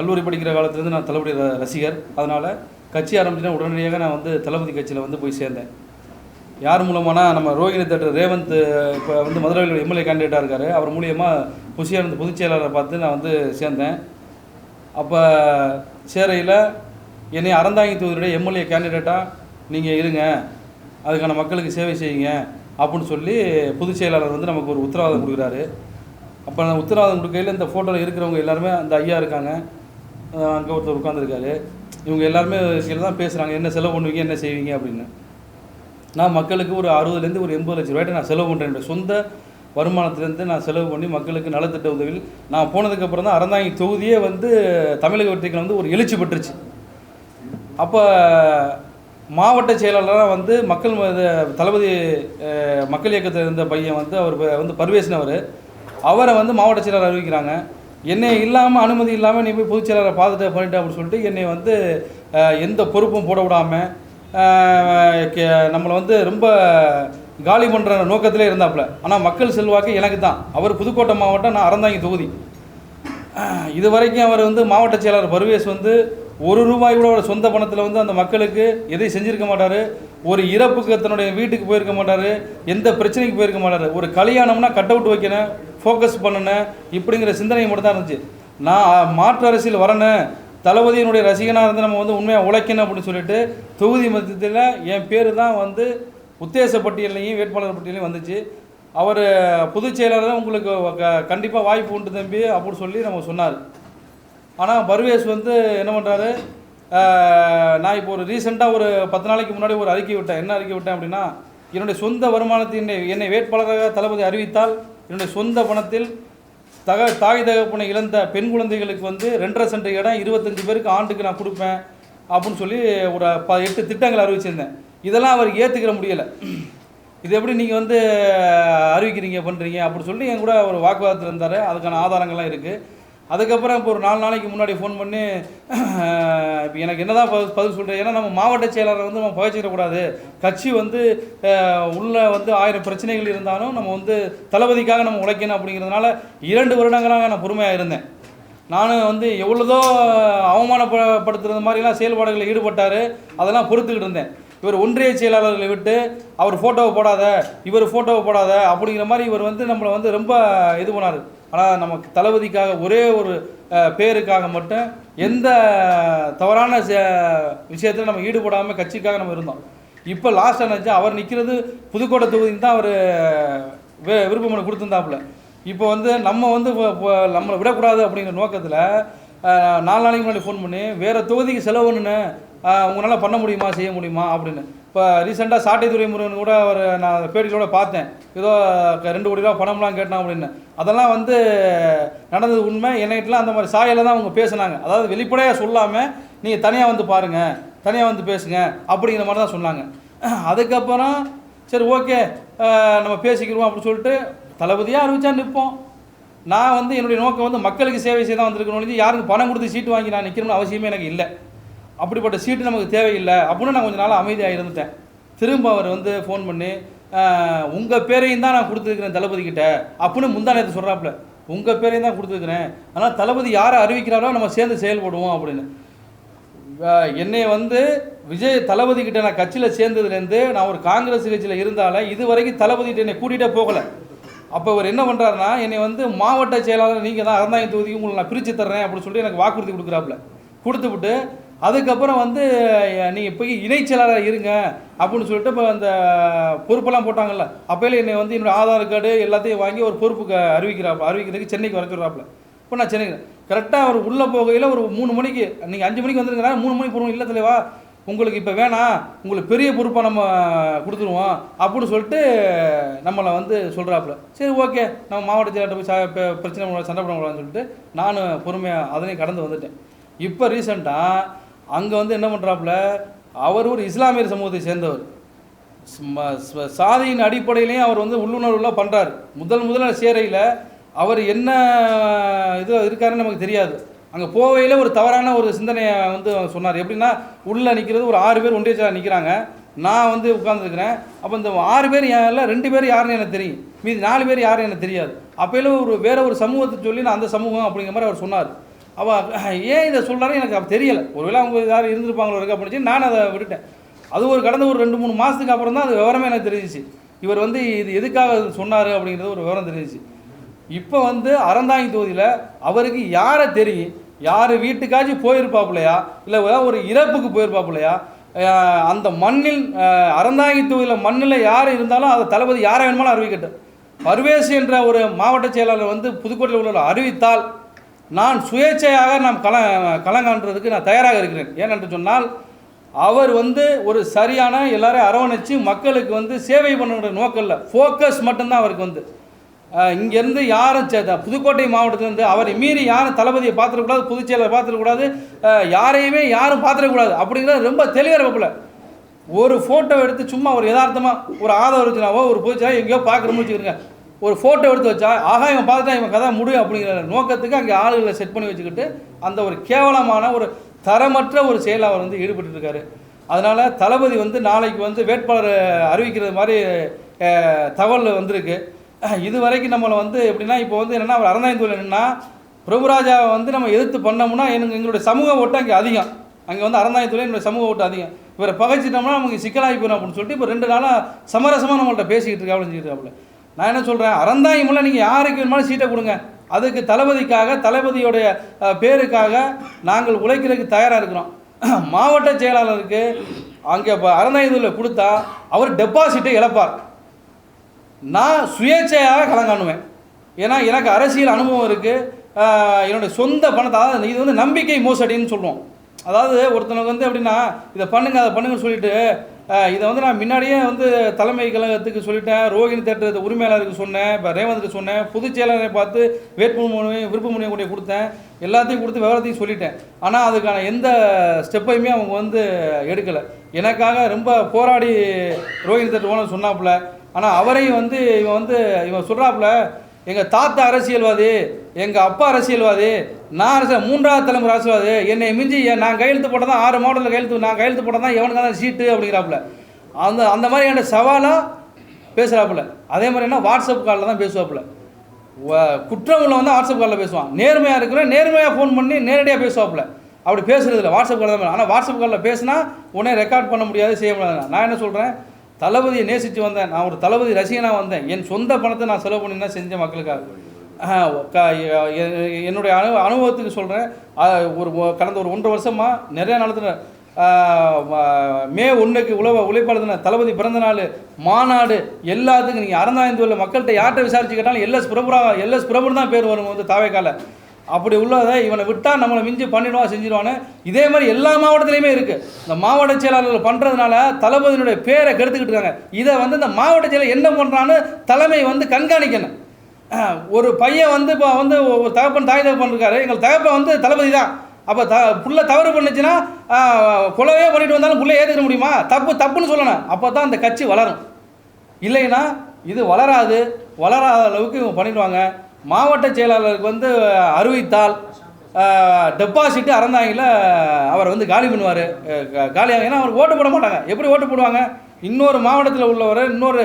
கல்லூரி படிக்கிற காலத்துலேருந்து நான் தளபதி ரசிகர். அதனால் கட்சி ஆரம்பிச்சுன்னா உடனடியாக நான் வந்து தளபதி கட்சியில் வந்து போய் சேர்ந்தேன். யார் மூலமானா நம்ம ரோஹிணி தேட்டர் ரேவந்த் இப்போ வந்து மதுரையில் எம்எல்ஏ கேண்டிடேட்டாக இருக்கார். அவர் மூலியமாக புஷியாக இருந்த பொதுச் செயலாளரை பார்த்து நான் வந்து சேர்ந்தேன். அப்போ சேரையில் என்னை அறந்தாங்கி தொகுதியுடைய எம்எல்ஏ கேண்டிடேட்டாக நீங்கள் இருங்க, அதுக்கான மக்களுக்கு சேவை செய்யுங்க அப்படின்னு சொல்லி பொதுச் செயலாளர் வந்து நமக்கு ஒரு உத்தரவாதம் கொடுக்குறாரு. அப்போ அந்த உத்தரவாதம் கொடுக்கையில் இந்த ஃபோட்டோவில் இருக்கிறவங்க எல்லாருமே அந்த ஐயா இருக்காங்க, அங்கே ஒருத்தர் உட்காந்துருக்காரு. இவங்க எல்லாருமே கீழே தான் பேசுகிறாங்க, என்ன செலவு பண்ணுவீங்க, என்ன செய்வீங்க அப்படின்னு. நான் மக்களுக்கு ஒரு 60 ஒரு 80 லட்ச ரூபாய்ட்டு நான் செலவு பண்ணுறேன். என்னுடைய சொந்த வருமானத்துலேருந்து நான் செலவு பண்ணி மக்களுக்கு நலத்திட்ட உதவியில் நான் போனதுக்கப்புறம் தான் அறந்தாங்கி தொகுதியே வந்து தமிழக வெற்றிகள் வந்து ஒரு எழுச்சி பெற்றுச்சு. அப்போ மாவட்ட செயலாளராக வந்து மக்கள் தளபதி மக்கள் இயக்கத்தில் இருந்த பையன் வந்து அவர் வந்து பர்வேஸ்னவர், அவரை வந்து மாவட்ட செயலாளர் அறிவிக்கிறாங்க. என்னை இல்லாமல் அனுமதி இல்லாமல் நீ போய் பொதுச் செயலாளரை பார்த்துட்டு பண்ணிட்டு அப்படின்னு சொல்லிட்டு என்னை வந்து எந்த பொறுப்பும் போட விடாமல் நம்மளை வந்து ரொம்ப காலி பண்ணுற நோக்கத்திலே இருந்தாப்புல. ஆனால் மக்கள் செல்வாக்கு எனக்கு தான். அவர் புதுக்கோட்டை மாவட்டம், நான் அறந்தாங்கி தொகுதி. இது வரைக்கும் அவர் வந்து மாவட்ட செயலாளர் பர்வேஸ் வந்து ₹1 கூட அவர் சொந்த பணத்தில் வந்து அந்த மக்களுக்கு எதையும் செஞ்சுருக்க மாட்டார். ஒரு இறப்புக்கு தன்னுடைய வீட்டுக்கு போயிருக்க மாட்டார், எந்த பிரச்சனைக்கு போயிருக்க மாட்டார். ஒரு கல்யாணம்னா கட் அவுட் வைக்கணும், ஃபோக்கஸ் பண்ணணும், இப்படிங்கிற சிந்தனை மட்டும் தான் இருந்துச்சு. நான் மாற்று அரசியல் வரணும், தளபதியினுடைய ரசிகனாக இருந்து நம்ம வந்து உண்மையாக உழைக்கணும் அப்படின்னு சொல்லிட்டு தொகுதி மத்தியத்தில் என் பேர் தான் வந்து உத்தேச பட்டியலையும் வேட்பாளர் பட்டியலையும் வந்துச்சு. அவர் பொதுச் செயலாளர் தான் உங்களுக்கு கண்டிப்பாக வாய்ப்பு உண்டு தம்பி அப்படின்னு சொல்லி நம்ம சொன்னார். ஆனால் பர்வேஸ் வந்து என்ன பண்ணுறாரு, நான் இப்போ ஒரு ரீசெண்டாக ஒரு 10 நாளைக்கு முன்னாடி ஒரு அறிக்கை விட்டேன். என்ன அறிக்கை விட்டேன் அப்படின்னா, என்னுடைய சொந்த வருமானத்தை என்னை வேட்பாளராக தளபதி அறிவித்தால் என்னுடைய சொந்த பணத்தில் தாய் தகப்பனை இழந்த பெண் குழந்தைகளுக்கு வந்து 2.5 சென்ட் இடம் 25 பேருக்கு ஆண்டுக்கு நான் கொடுப்பேன் அப்படின்னு சொல்லி ஒரு 8 திட்டங்கள் அறிவிச்சிருந்தேன். இதெல்லாம் அவருக்கு ஏற்றுக்கிற முடியலை. இது எப்படி நீங்கள் வந்து அறிவிக்கிறீங்க பண்ணுறீங்க அப்படின்னு சொல்லி என் கூட ஒரு வாக்குவாதத்தில் இருந்தார். அதுக்கான ஆதாரங்கள்லாம் இருக்குது. அதுக்கப்புறம் இப்போ ஒரு 4 நாளைக்கு முன்னாடி ஃபோன் பண்ணி இப்போ எனக்கு என்ன தான் பதில் சொல்கிறேன், ஏன்னா நம்ம மாவட்ட செயலாளரை வந்து நம்ம பகிச்சிடக்கூடாது, கட்சி வந்து உள்ளே வந்து 1000 பிரச்சனைகள் இருந்தாலும் நம்ம வந்து தளபதிக்காக நம்ம உழைக்கணும் அப்படிங்கிறதுனால 2 வருடங்களாக நான் பொறுமையாக இருந்தேன். நானும் வந்து எவ்வளோதோ அவமானப்படுத்துறது மாதிரிலாம் செயல்பாடுகளில் ஈடுபட்டார், அதெல்லாம் பொறுத்துக்கிட்டு இருந்தேன். இவர் ஒன்றிய செயலாளர்களை விட்டு அவர் ஃபோட்டோவை போடாத, இவர் ஃபோட்டோவை போடாத அப்படிங்கிற மாதிரி இவர் வந்து நம்மளை வந்து ரொம்ப இது பண்ணார். ஆனால் நமக்கு தளபதிக்காக ஒரே ஒரு பேருக்காக மட்டும் எந்த தவறான விஷயத்தில் நம்ம ஈடுபடாமல் கட்சிக்காக நம்ம இருந்தோம். இப்போ லாஸ்ட் நினச்சா அவர் நிற்கிறது புதுக்கோட்டை தொகுதின்னு தான் அவர் விருப்ப மனு கொடுத்துருந்தாப்புல. இப்போ வந்து நம்ம வந்து நம்மளை விடக்கூடாது அப்படிங்கிற நோக்கத்தில் 4 நாளைக்கு முன்னாடி ஃபோன் பண்ணி வேறு தொகுதிக்கு செலவு பண்ணுன்னு உங்களால் பண்ண முடியுமா, செய்ய முடியுமா அப்படின்னு. இப்போ ரீசெண்டாக சாட்டை துரைமுருகன் கூட அவர் நான் பேட்டிகளோட பார்த்தேன், ஏதோ 2 கோடி ரூபா பணம்லாம் கேட்டான் அப்படின்னு. அதெல்லாம் வந்து நடந்தது உண்மை. என்னைட்டெலாம் அந்த மாதிரி சாயலை தான் அவங்க பேசுனாங்க. அதாவது வெளிப்படையாக சொல்லாமல் நீங்கள் தனியாக வந்து பாருங்கள், தனியாக வந்து பேசுங்க அப்படிங்கிற மாதிரி தான் சொன்னாங்க. அதுக்கப்புறம் சரி ஓகே நம்ம பேசிக்கிறோம் அப்படின்னு சொல்லிட்டு தளபதியாக அறிவிச்சா நிற்போம். நான் வந்து என்னுடைய நோக்கம் வந்து மக்களுக்கு சேவை செய்ய தான் வந்திருக்கணும், யாருக்கு பணம் கொடுத்து சீட்டு வாங்கி நான் நிற்கணும்னு அவசியமே எனக்கு இல்லை. அப்படிப்பட்ட சீட்டு நமக்கு தேவையில்லை அப்படின்னு நான் கொஞ்சம் நாள் அமைதியாக இருந்துட்டேன். திரும்ப அவர் வந்து ஃபோன் பண்ணி உங்கள் பேரையும் தான் நான் கொடுத்துருக்குறேன் தளபதிக்கிட்ட அப்படின்னு முந்தா நேரத்தை சொல்கிறாப்புல. உங்கள் பேரையும் தான் கொடுத்துருக்குறேன், ஆனால் தளபதி யாரை அறிவிக்கிறாரோ நம்ம சேர்ந்து செயல்படுவோம் அப்படின்னு. என்னை வந்து விஜய் தளபதிக்கிட்ட நான் கட்சியில் சேர்ந்ததுலேருந்து நான் ஒரு காங்கிரஸ் கட்சியில் இருந்தால இது வரைக்கும் தளபதிக்கிட்ட என்னை கூட்டிகிட்டே போகலை. அப்போ அவர் என்ன பண்ணுறாருன்னா, என்னை வந்து மாவட்ட செயலாளர் நீங்கள் தான் அறந்தாங்கி தொகுதிக்கு உங்களை நான் பிரித்து தர்றேன் அப்படின்னு சொல்லி எனக்கு வாக்குறுதி கொடுக்குறாப்புல. கொடுத்துவிட்டு அதுக்கப்புறம் வந்து நீங்கள் போய் இணைச் செயலாளர் இருங்க அப்படின்னு சொல்லிட்டு இப்போ அந்த பொறுப்பெல்லாம் போட்டாங்கல்ல, அப்போயில என்னை வந்து என்னோடய ஆதார் கார்டு எல்லாத்தையும் வாங்கி ஒரு பொறுப்புக்கு அறிவிக்கிறதுக்கு சென்னைக்கு வர சொல்கிறாப்புல. இப்போ நான் சென்னைக்கு கரெக்டாக அவர் உள்ளே போகையில் ஒரு 3 மணிக்கு, நீங்கள் 5 மணிக்கு வந்துருக்கிறா, 3 மணிக்கு போகணும். இல்லை தலைவா உங்களுக்கு இப்போ வேணாம், உங்களுக்கு பெரிய பொறுப்பாக நம்ம கொடுத்துருவோம் அப்படின்னு சொல்லிட்டு நம்மளை வந்து சொல்கிறாப்புல. சரி ஓகே நம்ம மாவட்ட செயலாளர்கிட்ட போய் பிரச்சனை சண்டை போடக்கூடாதுன்னு சொல்லிட்டு நான் பொறுமையாக அதனையும் கடந்து வந்துட்டேன். இப்போ ரீசெண்டாக அங்கே வந்து என்ன பண்ணுறாப்புல, அவர் ஒரு இஸ்லாமியர் சமூகத்தை சேர்ந்தவர், சாதியின் அடிப்படையிலையும் அவர் வந்து உள்ளுணர்வுலாம் பண்ணுறாரு. முதல்ல சேரையில் அவர் என்ன இது இருக்காருன்னு நமக்கு தெரியாது. அங்கே போவையில் ஒரு தவறான ஒரு சிந்தனையை வந்து சொன்னார். எப்படின்னா, உள்ளே நிற்கிறது ஒரு 6 பேர் ஒன்றிய செயலாளர் நிற்கிறாங்க, நான் வந்து உட்காந்துருக்கிறேன். அப்போ இந்த 6 பேர் இல்லை 2 பேர் யாருன்னு எனக்கு தெரியும், மீதி 4 பேர் யாரும் எனக்கு தெரியாது. அப்போயில வேறு ஒரு சமூகத்தை சொல்லி நான் அந்த சமூகம் அப்படிங்கிற மாதிரி அவர் சொன்னார். ஏன் இதை சொல்கிறாரு எனக்கு அப்போ தெரியலை. ஒருவேளை அவங்க யாரும் இருந்திருப்பாங்களோ இருக்கா அப்படின்னு நான் அதை விட்டுட்டேன். அது ஒரு கடந்த ஒரு 2-3 மாதத்துக்கு அப்புறம் தான் அது விவரமே எனக்கு தெரிஞ்சிச்சு. இவர் வந்து இது எதுக்காக சொன்னார் அப்படிங்கிறது ஒரு விவரம் தெரிஞ்சிச்சு. இப்போ வந்து அறந்தாங்கி தொகுதியில் அவருக்கு யாரை தெரியும், யார் வீட்டுக்காச்சும் போயிருப்பாப்புலையா, இல்லை ஒரு இறப்புக்கு போயிருப்பாப்புலையா, அந்த மண்ணில் அறந்தாங்கி தொகுதியில் மண்ணில் யார் இருந்தாலும் அதை தளபதி யாரை வேணுமாலும் அறிவிக்கட்டும். பர்வேஸ் என்ற ஒரு மாவட்ட செயலாளர் வந்து புதுக்கோட்டையில் உள்ள அறிவித்தால் நான் சுயேட்சையாக களங்காண்றதுக்கு நான் தயாராக இருக்கிறேன். ஏனென்று சொன்னால் அவர் வந்து ஒரு சரியான எல்லாரையும் அரவணைச்சு மக்களுக்கு வந்து சேவை பண்ணுற நோக்கம் இல்லை, ஃபோக்கஸ் மட்டும்தான் அவருக்கு வந்து. இங்கேருந்து யாரும் புதுக்கோட்டை மாவட்டத்திலேருந்து அவரை மீறி யாரும் தளபதியை பார்த்துடக்கூடாது, பொதுச் செயலரை பார்த்துடக்கூடாது, யாரையுமே யாரும் பார்த்துடக்கூடாது அப்படிங்கிறது ரொம்ப தெளிவாக இருப்பல. ஒரு ஃபோட்டோ எடுத்து சும்மா ஒரு யதார்த்தமாக ஒரு ஆதரவு இருந்துச்சுனாவோ ஒரு பொதுச் செயலர் எங்கேயோ பார்க்குறோம்னு வச்சுக்கிறேங்க, ஒரு ஃபோட்டோ எடுத்து வச்சா ஆகா இவன் பார்த்துட்டா இவன் கதை முடியும் அப்படிங்கிற நோக்கத்துக்கு அங்கே ஆளுகளை செட் பண்ணி வச்சுக்கிட்டு அந்த ஒரு கேவலமான ஒரு தரமற்ற ஒரு செயல் அவர் வந்து ஈடுபட்டு இருக்காரு. அதனால் தளபதி வந்து நாளைக்கு வந்து வேட்பாளர் அறிவிக்கிறது மாதிரி தகவல் வந்திருக்கு. இது வரைக்கும் நம்மளை வந்து எப்படின்னா இப்போ வந்து என்னென்னா அவர் அறந்தாங்கி தொகுதியில் என்னென்னா பிரபுராஜாவை வந்து நம்ம எதிர்த்து பண்ணோம்னா எங்களுடைய சமூக ஓட்டு அங்கே அதிகம், அங்கே வந்து அறந்தாங்கி தொகுதியில் என்னுடைய சமூக ஓட்டு அதிகம், இவரை பகைச்சிட்டோம்னா நமக்கு சிக்கலாகி போயிடும் அப்படின்னு சொல்லிட்டு இப்போ 2 நாளாக சமரசமாக நம்மள்ட்ட பேசிக்கிட்டு இருக்காப்புல இருக்காப்புல. நான் என்ன சொல்கிறேன், அறந்தாங்கி மூலம் நீங்கள் யாருக்கு வேணுமாலும் சீட்டை கொடுங்க, அதுக்கு தளபதிக்காக தளபதியோடைய பேருக்காக நாங்கள் உழைக்கிறதுக்கு தயாராக இருக்கிறோம். மாவட்ட செயலாளருக்கு அங்கே இப்போ அறந்தாங்கி கொடுத்தா அவர் டெபாசிட்டை இழப்பார். நான் சுயேட்சையாக களங்காணுவேன். ஏன்னா எனக்கு அரசியல் அனுபவம் இருக்குது, என்னுடைய சொந்த பணத்தை, அதாவது இது வந்து நம்பிக்கை மோசடின்னு சொல்லுவோம். அதாவது ஒருத்தனுக்கு வந்து எப்படின்னா இதை பண்ணுங்க அதை பண்ணுங்கன்னு சொல்லிட்டு இதை வந்து நான் முன்னாடியே வந்து தலைமை கழகத்துக்கு சொல்லிட்டேன், ரோகிணி தேட்டர் உரிமையாளருக்கு சொன்னேன், இப்போ ரேவந்துக்கு சொன்னேன், பொதுச் செயலாளரை பார்த்து வேட்புமனு விருப்பமனுவை கூட கொடுத்தேன், எல்லாத்தையும் கொடுத்து விவரத்தையும் சொல்லிட்டேன். ஆனால் அதுக்கான எந்த ஸ்டெப்பையுமே அவங்க வந்து எடுக்கலை. எனக்காக ரொம்ப போராடி ரோகிணி தேட்டர் ஓனர் சொன்னாப்புல. ஆனால் அவரையும் வந்து இவன் சொல்கிறாப்புல எங்கள் தாத்தா அரசியல்வாதி, எங்கள் அப்பா அரசியல்வாதி, நான் 3ஆவது தலைமுறை அரசியல்வாதி, என்னை மிஞ்சி நான் கையெழுத்து போட்டால் தான் 6 மாவட்டத்தில் நான் கையெழுத்து போட்டால் தான் எவனுக்கு தான் சீட்டு அப்படிங்கிறாப்புல. அந்த மாதிரி என்கிட்ட சவாலாக பேசுகிறாப்புல. அதே மாதிரி என்ன வாட்ஸ்அப் காலில் தான் பேசுவாப்புல. குற்றம் உள்ளவன் தான் வாட்ஸ்அப் காலில் பேசுவான், நேர்மையாக இருக்கிறேன் நேர்மையாக ஃபோன் பண்ணி நேரடியாக பேசுவாப்புல. அப்படி பேசுறது இல்லை, வாட்ஸ்அப் காலில் தான். ஆனால் வாட்ஸ்அப் காலில் பேசினா உடனே ரெக்கார்ட் பண்ண முடியாது, செய்ய முடியாது. நான் என்ன சொல்கிறேன், தளபதியை நேசித்து வந்தேன், நான் ஒரு தளபதி ரசிகனாக வந்தேன், என் சொந்த பணத்தை நான் செலவு பண்ணி தான் செஞ்ச மக்களுக்காக. என்னுடைய அனுபவத்துக்கு சொல்கிறேன். கடந்த ஒரு 1.5 வருஷமாக நிறைய நடத்துகிற மே 1க்கு உழைப்பாளர் தின, தளபதி பிறந்த நாள், மாநாடு, எல்லாத்துக்கும் நீங்கள் அறந்தாங்கி உள்ள மக்கள்கிட்ட யார்கிட்ட விசாரிச்சு கேட்டாலும் எல்எஸ் பிரபுன்னு தான் பேர் வரும் வந்து தாவேக்கால. அப்படி உள்ளதை இவனை விட்டால் நம்மளை மிஞ்சி பண்ணிடுவான் செஞ்சிடுவான்னு இதே மாதிரி எல்லா மாவட்டத்துலேயுமே இருக்குது. இந்த மாவட்ட செயலாளர்கள் பண்ணுறதுனால தளபதியினுடைய பேரை கெடுத்துக்கிட்டு இருக்காங்க. இதை வந்து இந்த மாவட்ட செயலர் என்ன பண்ணுறான்னு தலைமை வந்து கண்காணிக்கணும். ஒரு பையன் வந்து இப்போ வந்து ஒரு தகப்பன் தாய் தகப்பன் இருக்காரு, எங்கள் தகப்பன் வந்து தளபதி தான், அப்போ புள்ள தவறு பண்ணுச்சுன்னா கொலவே பண்ணிட்டு வந்தாலும் புள்ள ஏற்றுக்க முடியுமா? தப்புன்னு சொல்லணும். அப்போ தான் அந்த கட்சி வளரும். இல்லைன்னா இது வளராத அளவுக்கு இவங்க பண்ணிடுவாங்க. மாவட்ட செயலாளருக்கு வந்து அறிவித்தால் டெபாசிட்டு அறந்தாங்கில் அவர் வந்து காலி பண்ணுவார், காலியாக. ஏன்னா அவர் ஓட்டு போட மாட்டாங்க. எப்படி ஓட்டு போடுவாங்க? இன்னொரு மாவட்டத்தில் உள்ளவரை, இன்னொரு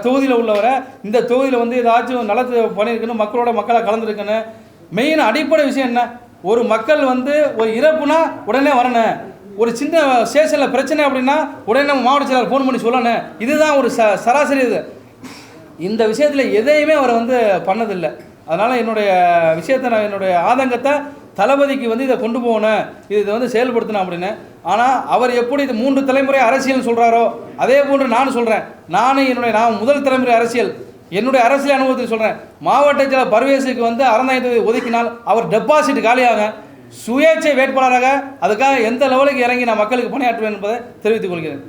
தொகுதியில் உள்ளவரை, இந்த தொகுதியில் வந்து ஏதாச்சும் நலத்து பண்ணியிருக்கணும், மக்களாக கலந்துருக்கணும். மெயின் அடிப்படை விஷயம் என்ன, ஒரு மக்கள் வந்து ஒரு இறப்புனா உடனே வரணும், ஒரு சின்ன ஸ்டேஷனில் பிரச்சனை அப்படின்னா உடனே நம்ம மாவட்ட செயலாளர் ஃபோன் பண்ணி சொல்லணும். இதுதான் ஒரு சராசரி. இது இந்த விஷயத்தில் எதையுமே அவர் வந்து பண்ணதில்லை. அதனால் என்னுடைய விஷயத்தை நான் என்னுடைய ஆதங்கத்தை தளபதிக்கு வந்து இதை கொண்டு போகணும், இதை வந்து செயல்படுத்தணும் அப்படின்னு. ஆனால் அவர் எப்படி இது 3 தலைமுறை அரசியல் சொல்கிறாரோ அதே போன்று நான் சொல்கிறேன். நான் முதல் தலைமுறை அரசியல், என்னுடைய அரசியல் அனுபவத்தில் சொல்கிறேன். மாவட்ட செயலர் பர்வேஸுக்கு வந்து அறந்தாங்கி ஒதுக்கினால் அவர் டெபாசிட் காலியாக சுயேட்சை வேட்பாளராக அதுக்காக எந்த லெவலுக்கு இறங்கி நான் மக்களுக்கு பணியாற்றுவேன் என்பதை தெரிவித்துக் கொள்கிறேன்.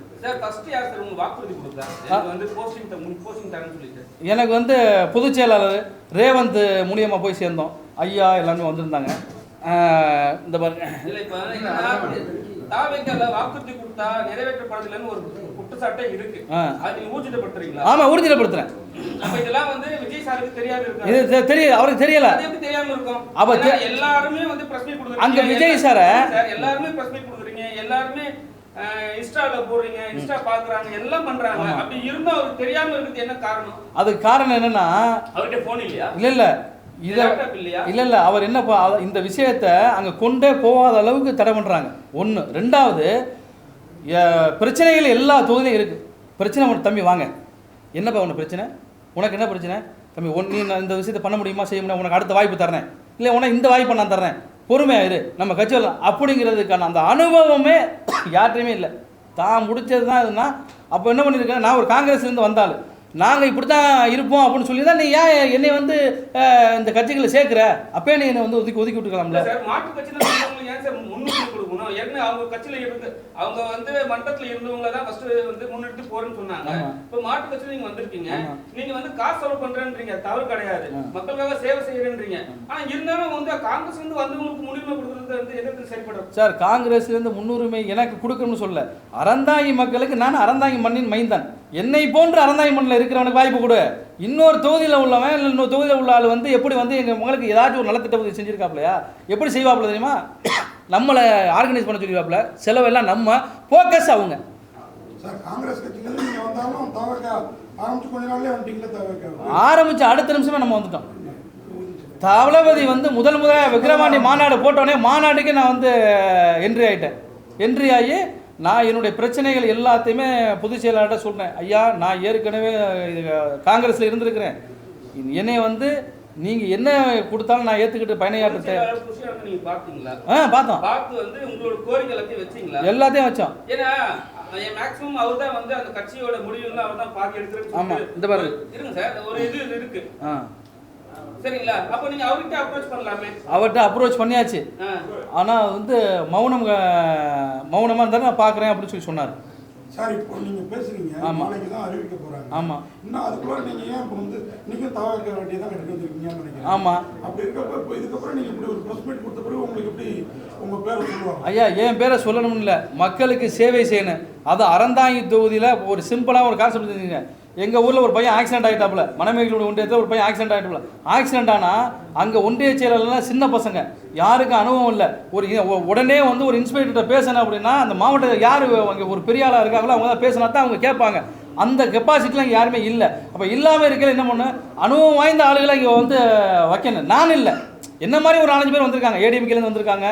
எனக்கு வந்து பொதுச் செயலாளர் ரேவந்த் மூலியமாக போய் சேர்ந்தோம். ஐயா எல்லாமே வந்திருந்தாங்க. இந்த பாருங்க, ஆமா ஊர்ஜிதப்படுத்துறேன். தெரியாது, அவருக்கு தெரியல. அங்க விஜய் சார எல்லாருமே இன்ஸ்டால போறீங்க, இன்ஸ்டா பாக்குறாங்க, எல்லாம் பண்றாங்க. அப்படி இருந்தா அவருக்கு தெரியாம இருக்குது என்ன காரணம்? அதுக்கு காரணம் என்னன்னா அவர்கிட்ட போன் இல்லையா? இல்ல இதை இல்லை அவர் என்னப்பா இந்த விஷயத்த அங்கே கொண்டே போகாத அளவுக்கு தடை பண்ணுறாங்க. ஒன்று. ரெண்டாவது, பிரச்சனைகள் எல்லா தொகுதியிலும் இருக்குது. பிரச்சனை ஒன்று தம்பி வாங்க, என்னப்பா உனக்கு பிரச்சனை, உனக்கு என்ன பிரச்சனை தம்பி, நீ இந்த விஷயத்தை பண்ண முடியுமா செய்ய முடியும், உனக்கு அடுத்த வாய்ப்பு தரேன், இல்லை உனக்கு இந்த வாய்ப்பை நான் தர்றேன், பொறுமையாக இரு, நம்ம கட்சி வரலாம் அப்படிங்கிறதுக்கான அந்த அனுபவமே யார்ட்டையுமே இல்லை. தான் முடிச்சது தான் இதுனா. அப்போ என்ன பண்ணியிருக்கேன், நான் ஒரு காங்கிரஸ்லேருந்து வந்தாலும் நாங்கள் இப்படி தான் இருப்போம் அப்படின்னு சொல்லி தான் நீ ஏன் என்னை வந்து இந்த கட்சிகளை சேர்க்குற, அப்பயே நீ என்னை வந்து ஒதுக்கி விட்டுக்கலாம்ல. மாற்று கட்சியில் ஏன் சார் முன்னுரிமை கொடுக்கணும்? ஏற்கனவே அவங்க கட்சியில் இருந்து அவங்க வந்து மண்டலத்தில் இருந்தவங்கள தான் ஃபர்ஸ்ட் வந்து முன்னிட்டு போறேன்னு சொன்னாங்க. இப்போ மாற்று கட்சியில் நீங்க வந்திருக்கீங்க, நீங்க வந்து காசு செலவு பண்றேன்றீங்க, தவறு கிடையாது, மக்களுக்காக சேவை செய்யறேன்றீங்க. ஆனா இருந்தாலும் வந்து காங்கிரஸ் வந்து வந்தவங்களுக்கு முன்னுரிமை கொடுக்கறது வந்து எதிர்த்து சரிப்படும் சார். காங்கிரஸ்ல இருந்து முன்னுரிமை எனக்கு கொடுக்கணும்னு சொல்ல, அறந்தாங்கி மக்களுக்கு நான் அறந்தாங்கி மண்ணின் மைந்தான், என்னை போன்ற அறந்தாங்கி மண்ணில் இருக்கிறவனுக்கு வாய்ப்பு கொடு. இன்னொரு தொகுதியில் உள்ளவன் இல்லை இன்னொரு தொகுதியில் உள்ள ஆள் வந்து எப்படி வந்து எங்கள் உங்களுக்கு ஏதாச்சும் ஒரு நலத்திட்ட உதவி செஞ்சுருக்காப்லையா, எப்படி செய்வாப்புல தெரியுமா, நம்மளை ஆர்கனைஸ் பண்ண சொல்லிடுவாப்புல, செலவெல்லாம் நம்ம ஃபோக்கஸ் அவங்க. சார் காங்கிரஸ் கட்சியிலேருந்து நீங்கள் வந்தாலும் ஆரம்பிச்சு கொஞ்ச நாள்லேயே வந்துட்டீங்களா? ஆரம்பிச்சு அடுத்த நிமிஷமே நம்ம வந்துட்டோம். தளபதி வந்து முதலாக விக்கிரவாண்டி மாநாடு போட்டோடனே மாநாட்டுக்கு நான் வந்து என்ட்ரி ஆகிட்டேன். என்ட்ரி ஆகி நான் என்னுடைய பிரச்சனைகள் எல்லாத்தையுமே பொதுச் செயலாளர்கிட்ட சொல்கிறேன். ஐயா, நான் ஏற்கனவே காங்கிரஸில் இருந்திருக்கிறேன், என்னை வந்து நீங்கள் என்ன கொடுத்தாலும் நான் ஏற்றுக்கிட்டு பயணியாற்றேன். பார்த்தோம், எல்லாத்தையும் வச்சோம். மேக்ஸிமம் அவர் தான் வந்து அந்த கட்சியோட முடிவுல அவர் தான் பாக்கி எடுத்துருக்கு. ஆமா, இந்த பாருங்க இருங்க சார், ஒரு இது இருக்கு. சரிங்களா, அப்ப நீங்க அவர்கிட்ட அப்ரோச் பண்ணலாமே. அவர்கிட்ட அப்ரோச் பண்ணியாச்சு. ஆனா வந்து மௌனமா இருந்தா நான் பாக்குறேன் அப்படின்னு சொல்லி சொன்னார். சார் இப்போ நீங்க பேசுறீங்க, நாளைக்கு தான் அறிவிக்க போறாங்க. ஆமா, இன்னும் அதுக்குள்ள நீங்க ஏன் இப்போ வந்து நீங்க தவக்க வேண்டிய தான் எடுத்து வந்திருக்கீங்கன்னு நினைக்கிறேன். ஆமா, அப்படி இருக்கப்ப இப்போ இதுக்கப்புறம் நீங்க இப்படி ஒரு பிரஸ் மீட் கொடுத்த பிறகு உங்களுக்கு எப்படி உங்க பேரை சொல்லுவாங்க? ஐயா, என் பேரை சொல்லணும் இல்லை, மக்களுக்கு சேவை செய்யணும். அது அறந்தாங்கி தொகுதியில் ஒரு சிம்பிளாக ஒரு கான்செப்ட் இருந்தீங்க. எங்கள் ஊரில் ஒரு பையன் ஆக்சிடென்ட் ஆகிட்டாப்புல, மணமேகளோட ஒன்றியத்தில் ஒரு பையன் ஆக்சிடென்ட் ஆகிட்டாப்புல. ஆக்சிடென்ட் ஆனால் அங்கே ஒன்றிய செயலாளர்லாம் சின்ன பசங்க, யாருக்கும் அனுபவம் இல்லை. உடனே வந்து ஒரு இன்ஸ்பெக்டர்கிட்ட பேசணும் அப்படின்னா அந்த மாவட்டத்தில் யார் அங்கே ஒரு பெரிய ஆளாக இருக்காங்களோ அவங்க தான் பேசினா தான் அவங்க கேட்பாங்க. அந்த கெப்பாசிட்டிலாம் இங்கே யாருமே இல்லை. அப்போ இல்லாமல் இருக்கிற என்ன பண்ணு, அனுபவம் வாய்ந்த ஆளுகளை இங்கே வந்து வைக்கணும். நான் இல்லை, என்ன மாதிரி ஒரு 4-5 பேர் வந்திருக்காங்க, ஏடிஎம்கேலேருந்து வந்திருக்காங்க,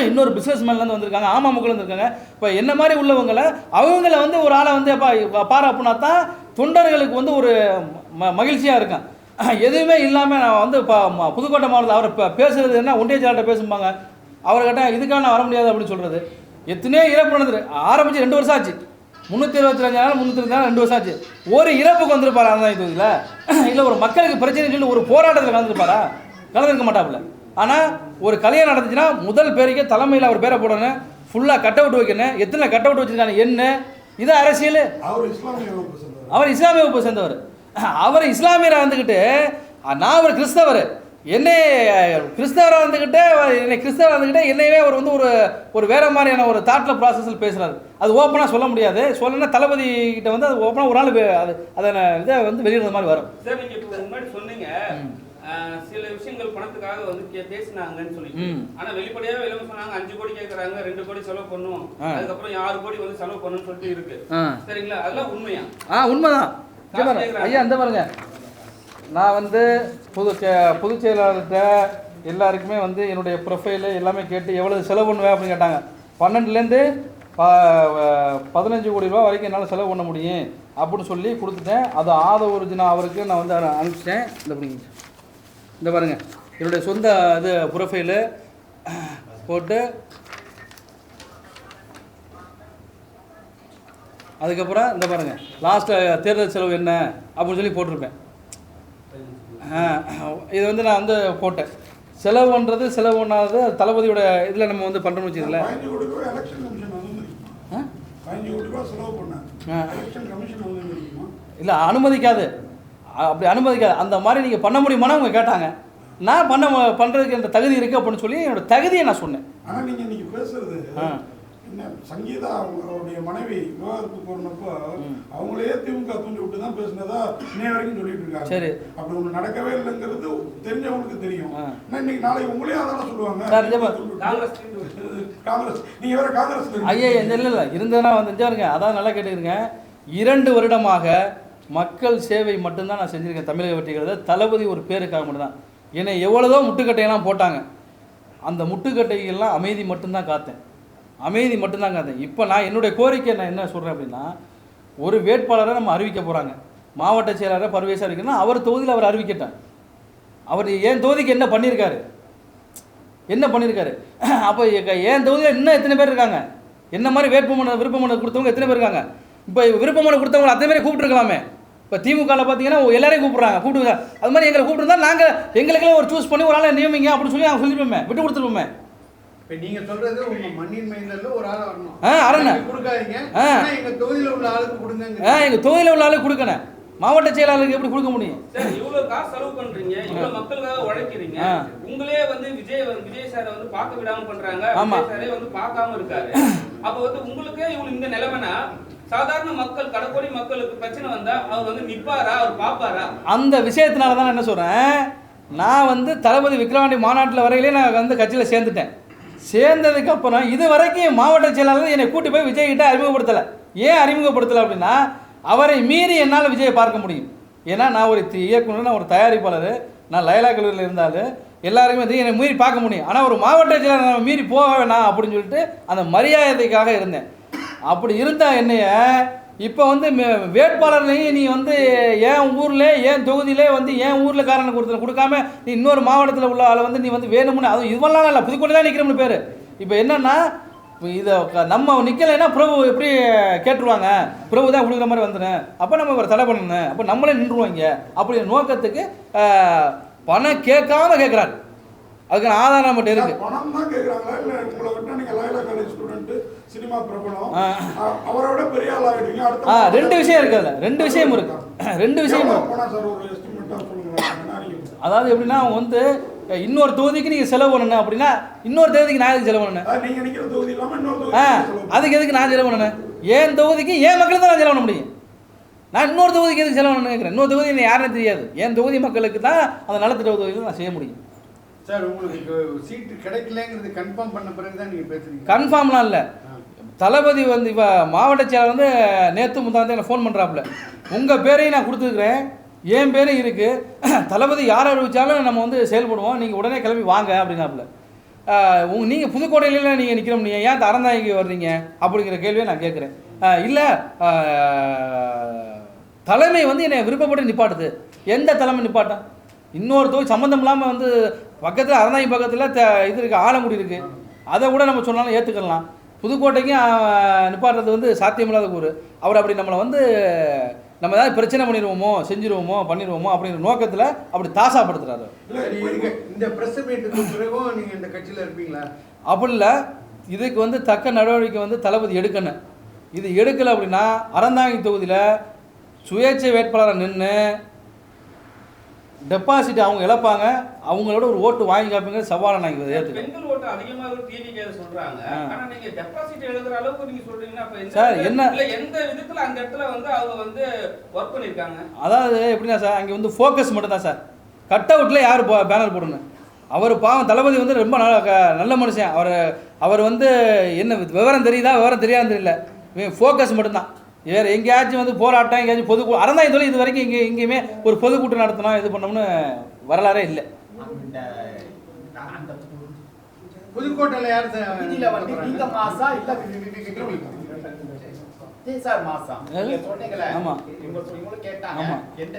இன்னொரு பிஸ்னஸ் மேன்லேருந்து வந்திருக்காங்க, அமமுகலேருந்து இருக்காங்க. இப்போ என்ன மாதிரி உள்ளவங்களை அவங்கள வந்து ஒரு ஆளை வந்து பாரு அப்படின்னா தான் தொண்டர்களுக்கு வந்து ஒரு மகிழ்ச்சியாக இருக்கும். எதுவுமே இல்லாமல் நான் வந்து இப்போ புதுக்கோட்டை மாவட்டத்தில் அவர் பேசுகிறது என்ன, ஒன்றிய செயலாளர்கிட்ட பேசும்பாங்க, அவர்கிட்ட இதுக்காக நான் வர முடியாது அப்படின்னு சொல்கிறது. எத்தனையோ இறப்பு நடந்துரு, ஆரம்பித்து 2 வருஷம் ஆச்சு, 325 நாள் 325 நாள் 2 வருஷம் ஆச்சு. ஒரு இறப்புக்கு வந்திருப்பாரா அந்த தொகுதியில்? இல்லை ஒரு மக்களுக்கு பிரச்சனை சொல்லி ஒரு போராட்டத்தில் கலந்துருப்பாரா? கலந்துருக்க மாட்டாப்புல. ஆனால் ஒரு கல்யாணம் நடந்துச்சுன்னா முதல் பேருக்கே தலைமையில் அவர் பேரை போடணும், ஃபுல்லாக கட் அவுட் வைக்கணும். எத்தனை கட் அவுட் வச்சுருக்காங்க என்ன, இது அரசியல். அவர் இஸ்லாமிய வகுப்பை சேர்ந்தவர். அவர் இஸ்லாமியராக இருந்துக்கிட்டு நான் ஒரு கிறிஸ்தவர், என்னை கிறிஸ்தவராக இருந்துக்கிட்டு என்னையவே அவர் வந்து ஒரு வேற மாதிரியான ஒரு தாட்டில் ப்ராசஸில் பேசுகிறாரு. அது ஓப்பனாக சொல்ல முடியாது. சொல்லணும்னா தளபதி கிட்ட வந்து அது ஓப்பனாக ஒரு நாள் அதை இதை வந்து வெளியிடுற மாதிரி வரும். சார், நீங்கள் இப்போ முன்னாடி சொன்னீங்க சில விஷயங்கள் பணத்துக்காக வந்து பேசினாங்கன்னு சொல்லி. ஆனா வெளிப்படையாவே வெளியே சொன்னாங்க 5 கோடி கேட்கறாங்க, 2 கோடி செலவு பண்ணும், அதுக்கப்புறம் 6 கோடி வந்து செலவு பண்ணணும்னு சொல்லிட்டு இருக்கு. சரிங்களா, அதெல்லாம் உண்மையா? உண்மைதான் ஐயா. இந்த பாருங்க, நான் வந்து பொதுச் செயலாளர்கிட்ட எல்லாருக்குமே வந்து என்னுடைய ப்ரொஃபைலு எல்லாமே கேட்டு எவ்வளவு செலவு பண்ணுவேன் அப்படின்னு கேட்டாங்க. 12லேருந்து 15 கோடி ரூபா வரைக்கும் என்னால் செலவு பண்ண முடியும் அப்படின்னு சொல்லி கொடுத்துட்டேன். அது ஒரிஜினல் அவருக்கு நான் வந்து அனுப்பிச்சிட்டேன். இந்த பாருங்க, என்னுடைய சொந்த இது ப்ரொஃபைலு போட்டு அதுக்கப்புறம் இந்த பாருங்க லாஸ்ட்டு தேர்தல் செலவு என்ன அப்படின்னு சொல்லி போட்டிருப்பேன். இது வந்து நான் வந்து போட்டேன். செலவு பண்ணுறது செலவு பண்ணாதது தளபதியோட இதில் நம்ம வந்து பண்ணுறோம்னு வச்சுக்கல. இல்லை, அனுமதிக்காது, அப்படி அனுமதிக்காது. அந்த மாதிரி நீங்கள் பண்ண முடியுமானா அவங்க கேட்டாங்க. நான் பண்ணுறதுக்கு இந்த தகுதி இருக்குது அப்படின்னு சொல்லி என்னோட தகுதியை நான் சொன்னேன். ஆனால் நீங்கள் இன்றைக்கி பேசுறது என்ன, சங்கீதா அவங்களுடைய மனைவி விவாதத்துக்கு போனப்போ அவங்களே திமுக தூண்டி விட்டு தான் பேசினதா இன்னைய வரைக்கும் சொல்லிட்டு இருக்காங்க. சரி, அப்படி ஒன்று நடக்கவே இல்லைங்கிறது தெரிஞ்சவங்களுக்கு தெரியும். இன்னைக்கு நாளைக்கு உங்களே அதான் சொல்லுவாங்க, காங்கிரஸ் நீங்கள் வேற காங்கிரஸ். ஐயா, இல்லை இருந்ததுன்னா வந்து பாருங்க, அதான் நல்லா கேட்டுக்கிறேங்க. 2 வருடமாக மக்கள் சேவை மட்டும்தான் நான் செஞ்சுருக்கேன் தமிழக வெற்றிகளை. தளபதி ஒரு பேருக்காக மட்டும்தான். என்னை எவ்வளோதோ முட்டுக்கட்டையெல்லாம் போட்டாங்க. அந்த முட்டுக்கட்டைகள்லாம் அமைதி மட்டும்தான் காத்தேன். இப்போ நான் என்னுடைய கோரிக்கை நான் என்ன சொல்கிறேன் அப்படின்னா, ஒரு வேட்பாளரை நம்ம அறிவிக்க போகிறாங்க. மாவட்ட செயலாளரை பர்வேஸ் அறிவிக்கணும்னா அவர் தொகுதியில் அவர் அறிவிக்கட்டார். அவர் என் தொகுதிக்கு என்ன பண்ணியிருக்காரு? அப்போ என் தொகுதியில் இன்னும் எத்தனை பேர் இருக்காங்க? என்ன மாதிரி விருப்பமனு கொடுத்தவங்க எத்தனை பேர் இருக்காங்க? இப்போ விருப்பமனு கொடுத்தவங்க அத்தனை பேரை கூப்பிட்டுருக்கலாமே. இப்போ திமுகவில் பார்த்தீங்கன்னா எல்லாரையும் கூப்பிட்றாங்க. அது மாதிரி எங்களை கூப்பிட்டுருந்தா நாங்கள் எங்களுக்கெல்லாம் ஒரு சூஸ் பண்ணி ஒரு ஆளை நியமிங்க அப்படின்னு சொல்லி அவங்க சொல்லிருப்போமே, விட்டு கொடுத்துருப்போமே. இப்போ நீங்கள் சொல்கிறது உங்கள் மண்ணின் மைந்தரில் ஒரு ஆள் வரணும். அரண் கொடுக்காதீங்க. எங்கள் தொகுதியில் உள்ள ஆளுக்கு கொடுங்க. எங்கள் தொகுதியில் உள்ள ஆளுக்கு கொடுக்கணும். மாவட்ட செயலாளருக்கு எப்படி கொடுக்க முடியும்? சார், இவ்வளவு காசு செலவு பண்றீங்க, இவ்வளவு மக்களுக்காக உழைக்கிறீங்க. உங்களே வந்து விஜய் சாரை வந்து பார்க்க விடாம பண்றாங்க. விஜய் சாரே வந்து பார்க்காம இருக்காரு. அப்ப வந்து உங்களுக்கே இவ்வளவு இந்த நிலைமைனா சாதாரண மக்கள், கடற்கரை மக்களுக்கு பிரச்சனை வந்தா அவர் வந்து நிப்பாரா, அவர் பாப்பாரா? அந்த விஷயத்தினால தான் என்ன சொல்றேன், நான் வந்து தளபதி விக்ரவாண்டி மாநாட்டில் வரையிலே நான் வந்து கட்சியில் சேர்ந்ததுக்கு அப்புறம் இது வரைக்கும் மாவட்ட செயலாளர் என்னை கூட்டி போய் விஜய் கிட்ட அறிமுகப்படுத்தலை. ஏன் அறிமுகப்படுத்தலை அப்படின்னா, அவரை மீறி என்னால் விஜயை பார்க்க முடியும். ஏன்னா நான் ஒரு இயக்குனர், நான் ஒரு தயாரிப்பாளர், நான் லயலா கல்லூரியில் இருந்தாலும் எல்லாருக்குமே வந்து என்னை மீறி பார்க்க முடியும். ஆனால் ஒரு மாவட்ட செயலாளர் நம்ம மீறி போக வேணாம் அப்படின்னு சொல்லிட்டு அந்த மரியாதைக்காக இருந்தேன். அப்படி இருந்தால் என்னைய இப்போ வந்து வேட்பாளர்லையும் நீ வந்து என் ஊரில் என் தொகுதியிலே வந்து என் ஊரில் காரணம் கொடுக்காம நீ இன்னொரு மாவட்டத்தில் உள்ள ஆளை வந்து நீ வந்து வேணும்னு, அதுவும் இதுவெல்லாம் இல்லை, புதுக்கோட்டை தான் நிற்கிறோம்னு பேர். இப்போ என்னென்னா இதை நம்ம நிற்கலைன்னா பிரபு எப்படி கேட்டுருவாங்க, பிரபு தான் கொடுக்குற மாதிரி வந்துடும், அப்போ நம்ம ஒரு தடை பண்ணணும், அப்போ நம்மளே நின்றுவாங்க அப்படி நோக்கத்துக்கு பணம் கேட்காம கேட்குறாரு. அதுக்கு ஆதாரம் மட்டும் இருக்கு. பணம் தான் கேட்குறாங்களா இல்லை உங்களை விட்டு நீங்கள் லயலா காலேஜ் ஸ்டூடெண்ட், சினிமா பிரபலம், அவரோட பெரிய ஆள் ஆகிடுவீங்க. அடுத்த ரெண்டு விஷயம் இருக்கு, அதில் ரெண்டு விஷயம் இருக்கு. போனால் சார் ஒரு எஸ்டிமேட்டாக சொல்லுங்கள். அதாவது எப்படின்னா அவங்க வந்து இன்னொரு தொகுதிக்கு நீங்கள் செலவு பண்ணணும் அப்படின்னா இன்னொரு தொகுதிக்கு நான் எதுக்கு செலவு பண்ணணும்? நீங்கள் நிற்கிற தொகுதி இல்லாமல் இன்னொரு தொகுதி அதுக்கு எதுக்கு நான் செலவு பண்ணணும்? என் தொகுதிக்கு என் மக்களுக்கு தான் நான் செலவு பண்ண முடியும். நான் இன்னொரு தொகுதிக்கு எதுக்கு செலவு பண்ணணும் கேட்குறேன். இன்னொரு தொகுதி எனக்கு யாருன்னு தெரியாது. என் தொகுதி மக்களுக்கு தான் அந்த நலத்திட்ட உதவிகள் நான் செய்ய முடியும். சார், உங்களுக்கு சீட்டு கிடைக்கலங்கிறது கன்ஃபார்ம் பண்ண பிறகு தான் நீங்கள் பேசுறீங்க? கன்ஃபார்ம்லாம் இல்லை. தளபதி வந்து இப்போ மாவட்ட செயலர் வந்து நேற்று முந்தாந்து எனக்கு ஃபோன் பண்ணுறாப்புல, உங்கள் பேரையும் நான் கொடுத்துருக்குறேன், என் பேரும் இருக்குது, தளபதி யார் அறிவிச்சாலும் நம்ம வந்து செயல்படுவோம், நீங்கள் உடனே கிளம்பி வாங்க அப்படின்னாப்புல. நீங்கள் புதுக்கோட்டையில நீங்கள் நிற்கிறோம், நீங்கள் ஏன் அறந்தாங்கி வர்றீங்க அப்படிங்கிற கேள்வியை நான் கேட்குறேன். இல்லை, தலைமை வந்து என்னை விருப்பப்பட்டு நிப்பாட்டுது. எந்த தலைமை நிப்பாட்டம்? இன்னொரு தொகுதி சம்மந்தம் இல்லாமல் வந்து பக்கத்தில் அறந்தாங்கி பக்கத்தில் இது இருக்குது, ஆலங்குடி இருக்குது, அதை கூட நம்ம சொன்னாலும் ஏற்றுக்கலாம். புதுக்கோட்டைக்கும் நிப்பாட்டுறது வந்து சாத்தியமில்லாத கூறு. அவர் அப்படி நம்மளை வந்து நம்ம ஏதாவது பிரச்சனை பண்ணிடுவோமோ அப்படிங்கிற நோக்கத்தில் அப்படி தாசாப்படுத்துறாரு. இந்த பிரஸ் மீட்டுக்கு பிறகும் நீங்கள் இந்த கட்சியில் இருப்பீங்களா? அப்படி இல்லை, இதுக்கு வந்து தக்க நடவடிக்கை வந்து தளபதி எடுக்கணும். இது எடுக்கலை அப்படின்னா அறந்தாங்கி தொகுதியில் சுயேட்சை வேட்பாளரை நின்று டெபாசிட் அவங்க இழப்பாங்க, அவங்களோட ஒரு ஓட்டு வாங்கி காப்பீங்க. சவாலை நான் ஏற்றுக்கேன். பெண்கள் ஓட்டு அதிகமாக டிவிகே சொல்றாங்க. ஆனா நீங்க டெபாசிட் எழுதுற அளவுக்கு நீங்க சொல்றீங்கன்னா அப்ப சார் என்ன எந்த விதத்துல அந்த இடத்துல வந்து அவங்க வந்து ஒர்க் பண்ணிருக்காங்க? அதாவது எப்படின்னா சார், அங்கே வந்து ஃபோக்கஸ் மட்டும் தான் சார். கட் அவுட்டில் யார் பேனர் போடணும்? அவர் பாவம் தளபதி வந்து ரொம்ப நல்ல மனுஷன். அவர் வந்து என்ன விவரம் தெரியுதா விவரம் தெரியாதுன்னு தெரியல, ஃபோக்கஸ் மட்டும்தான். வேறு எங்கேயாச்சும் வந்து போராட்டம், எங்கேயாச்சும் பொதுக்கூட்டம், அறந்தாங்கி தொழில் இது வரைக்கும் எங்கேயுமே ஒரு பொதுக்கூட்டம் நடத்தணும் இது பண்ணோம்னு வரலாறே இல்லை. புதுக்கோட்டையில் யார் இந்த மாசா இல்ல சார் மாசா நீங்க சொன்னீங்களே, ஆமா இவங்க கேட்டாங்க எந்த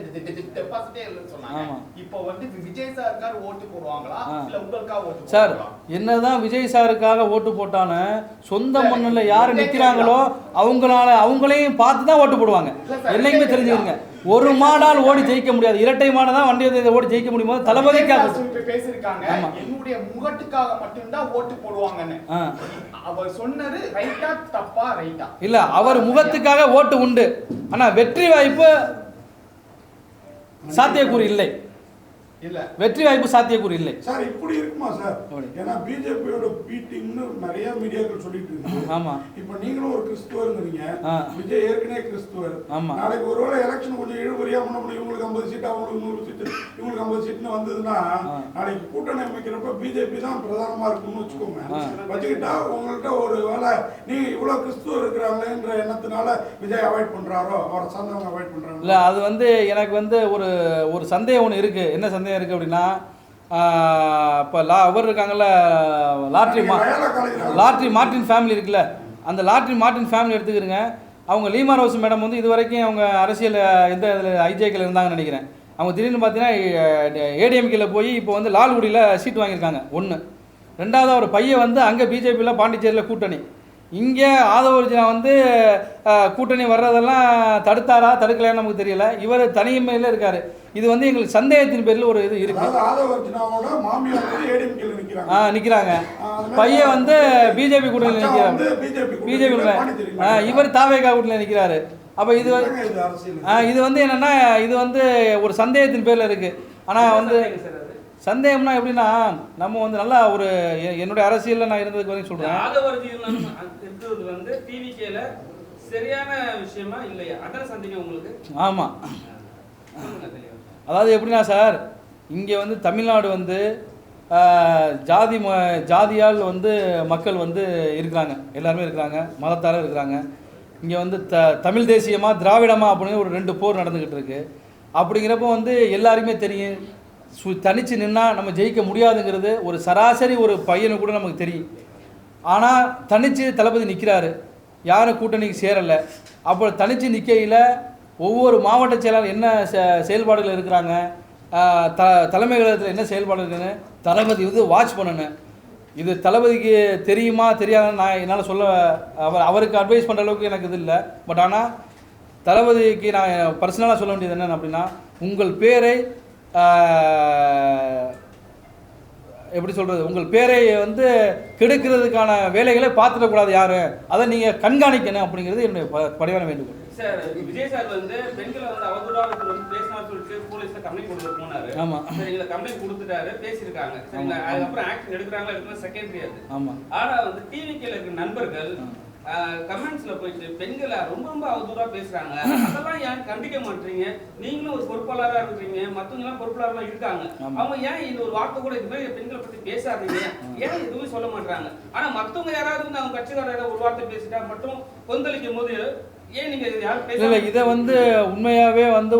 டெபாசிட்டே இல்லன்னு சொன்னாங்க. இப்போ வந்து விஜய் சாருக்காக ஓட்டு போடுவாங்களா இல்ல உங்களுக்காக ஓட்டு சார்? என்னதான் விஜய் சாருக்காக ஓட்டு போட்டாலும் சொந்த மண்ணில் யார் நிற்கிறாங்களோ அவங்களையும் பார்த்து தான் ஓட்டு போடுவாங்க. என்னைக்குமே தெரிஞ்சுக்கோங்க, ஒரு மாடால் ஓடி ஜெயிக்க முடியாது, இரட்டை மாடை தான் வண்டி ஓடி ஜெயிக்க முடியுமோ. தளபதிக்காக பேசியிருக்காங்க, என்னுடைய முகட்டுக்காக மட்டும்தான் ஓட்டு போடுவாங்கன்னு. அவர் சொன்னது ரைட்டா தப்பா? ரைட்டா இல்ல, அவர் முகத்துக்காக ஓட்டு உண்டு, ஆனா வெற்றி வாய்ப்பு சாத்தியக்கூறு இல்லை. இல்ல, வெற்றி வாய்ப்பு சாத்தியக்கூறு இல்லை சார். இப்படி இருக்குமா சார்? ஏன்னா பிஜேபியோட பி டீம்னு நிறைய மீடியாக்கள் சொல்லிட்டு இருக்காங்க. ஆமா, இப்ப நீங்களும் ஒரு கிறிஸ்துவருங்கிறீங்க, விஜய் ஏற்கனவே கிறிஸ்துவர். ஆமா, நாளைக்கு ஒருவேளை எலெக்ஷன் கொஞ்சம் இழுபறியா பண்ண முடியும், இவங்களுக்கு 50 சீட் அவங்களுக்கு 100 சீட் இவங்களுக்கு 50 சீட்னு வந்ததுன்னா நாளைக்கு கூட்டணி அமைக்கிறப்ப பிஜேபி தான் பிரதானமா இருக்கும்னு வச்சுக்கோங்க. வச்சுக்கிட்டா உங்கள்கிட்ட ஒரு வேலை நீ இவ்வளவு கிறிஸ்துவர் இருக்கிறாங்களேன்ற எண்ணத்தினால விஜய் அவாய்ட் பண்றாரோ, அவரை சார்ந்தவங்க அவாய்ட் பண்றாங்க. இல்ல அது வந்து எனக்கு வந்து ஒரு சந்தேகம் ஒன்று இருக்கு. என்ன சந்தேகம் இருக்கு அப்படின்னா, இப்போ அவர் இருக்காங்கல்ல லாட்ரி மார்ட்டின் ஃபேமிலி இருக்குல்ல, அந்த லாட்ரி மார்ட்டின் ஃபேமிலி எடுத்துக்கிறங்க. அவங்க லீமா ரோஸ் மேடம் வந்து இது வரைக்கும் அவங்க அரசியல் எந்த இதில் ஐஜேக்கில் இருந்தாங்கன்னு நினைக்கிறேன். அவங்க திடீர்னு பார்த்தீங்கன்னா ஏடிஎம்கேல போய் இப்போ வந்து லால்குடியில் சீட் வாங்கியிருக்காங்க. ஒன்று. ரெண்டாவது அவர் பையன் வந்து அங்கே பிஜேபியில் பாண்டிச்சேரியில் கூட்டணி. இங்கே ஆதவர்ஜனா வந்து கூட்டணி வர்றதெல்லாம் தடுத்தாரா தடுக்கலையான்னு நமக்கு தெரியல. இவர் தனிமையில் இருக்கார். இது வந்து எங்களுக்கு சந்தேகத்தின் பேரில் ஒரு இது இருக்கு. நிற்கிறாங்க. பையன் வந்து பிஜேபி கூட்டணியில் நிற்கிறார். பிஜேபி இவர் தாவேகா கூட்டணியில் நிற்கிறாரு. அப்போ இது வந்து என்னென்னா இது வந்து ஒரு சந்தேகத்தின் பேரில் இருக்குது. ஆனால் வந்து சந்தேகம்னா எப்படின்னா நம்ம வந்து நல்லா ஒரு என்னுடைய அரசியலில் நான் இருந்ததுக்கு வரைக்கும் சொல்கிறேன். இருக்கிறது வந்து டிவிகேல சரியான விஷயமா இல்லையா அதான் சந்தேகம் உங்களுக்கு? ஆமாம். அதாவது எப்படின்னா சார், இங்கே வந்து தமிழ்நாடு வந்து ஜாதியால் வந்து மக்கள் வந்து இருக்கிறாங்க, எல்லாருமே இருக்கிறாங்க, மதத்தார இருக்கிறாங்க. இங்கே வந்து தமிழ் தேசியமாக திராவிடமா அப்படின்னு ஒரு 2 போர் நடந்துக்கிட்டு இருக்கு. அப்படிங்கிறப்போ வந்து எல்லாருக்குமே தெரியும் தனித்து நின்னா நம்ம ஜெயிக்க முடியாதுங்கிறது ஒரு சராசரி ஒரு பையனுக்கு கூட நமக்கு தெரியும். ஆனால் தனித்து தளபதி நிற்கிறாரு, யாரும் கூட்டணிக்கு சேரலை. அப்போ தனித்து நிற்கையில் ஒவ்வொரு மாவட்ட செயலாளர் என்ன செயல்பாடுகள் இருக்கிறாங்க, தலைமை கழகத்தில் என்ன செயல்பாடு இருக்குன்னு தளபதி வந்து வாட்ச் பண்ணணும். இது தளபதிக்கு தெரியுமா தெரியாதுன்னு நான் என்னால் சொல்ல அவருக்கு அட்வைஸ் பண்ணுற அளவுக்கு எனக்கு இது இல்லை. பட் ஆனால் தளபதிக்கு நான் பர்சனலாக சொல்ல வேண்டியது என்னென்னு அப்படின்னா, உங்கள் பேரை எப்படி சொல்கிறது, உங்கள் பேரை வந்து கெடுக்கிறதுக்கான வேலைகளை பார்த்துடக்கூடாது யாரும், அதை நீங்கள் கண்காணிக்கணும் அப்படிங்கிறது என்னுடைய படையான வேண்டுகோள். சார், விஜய் சார் வந்து பெண்களை வந்து அவதூறாக வந்து பேசினார் சொல்லிட்டு போலீஸ்ல கம்ப்ளைண்ட் கொடுத்து போனாரு. ஆமா, சரிங்களா, கம்ப்ளைண்ட் கொடுத்துட்டாரு, பேசியிருக்காங்க. சரிங்களா, அதுக்கப்புறம் ஆக்ஷன் எடுக்கிறாங்களா எடுக்கணும் செகண்டரி அது. ஆமா. ஆனா வந்து டிவிகேல இருக்கிற நண்பர்கள் கமெண்ட்ஸ்ல போயிட்டு பெண்களை ரொம்ப ரொம்ப அவதூறா பேசுறாங்க. அதெல்லாம் ஏன் கண்டிக்க மாட்டீங்க? நீங்களும் ஒரு பொறுப்பாளரா இருக்கிறீங்க, மத்தவங்க எல்லாம் பொறுப்பாளர்களா இருக்காங்க. அவங்க ஏன் இந்த ஒரு வார்த்தை கூட இது மாதிரி பெண்களை பத்தி பேசாதீங்க ஏன் எதுவுமே சொல்ல மாட்டாங்க? ஆனா மத்தவங்க யாராவது வந்து அவங்க கட்சிக்காரர் ஒரு வார்த்தை பேசிட்டா மட்டும் கொந்தளிக்கும் போது ஏன் நீங்க யாரும் பேசல? இதை வந்து உண்மையாவே வந்து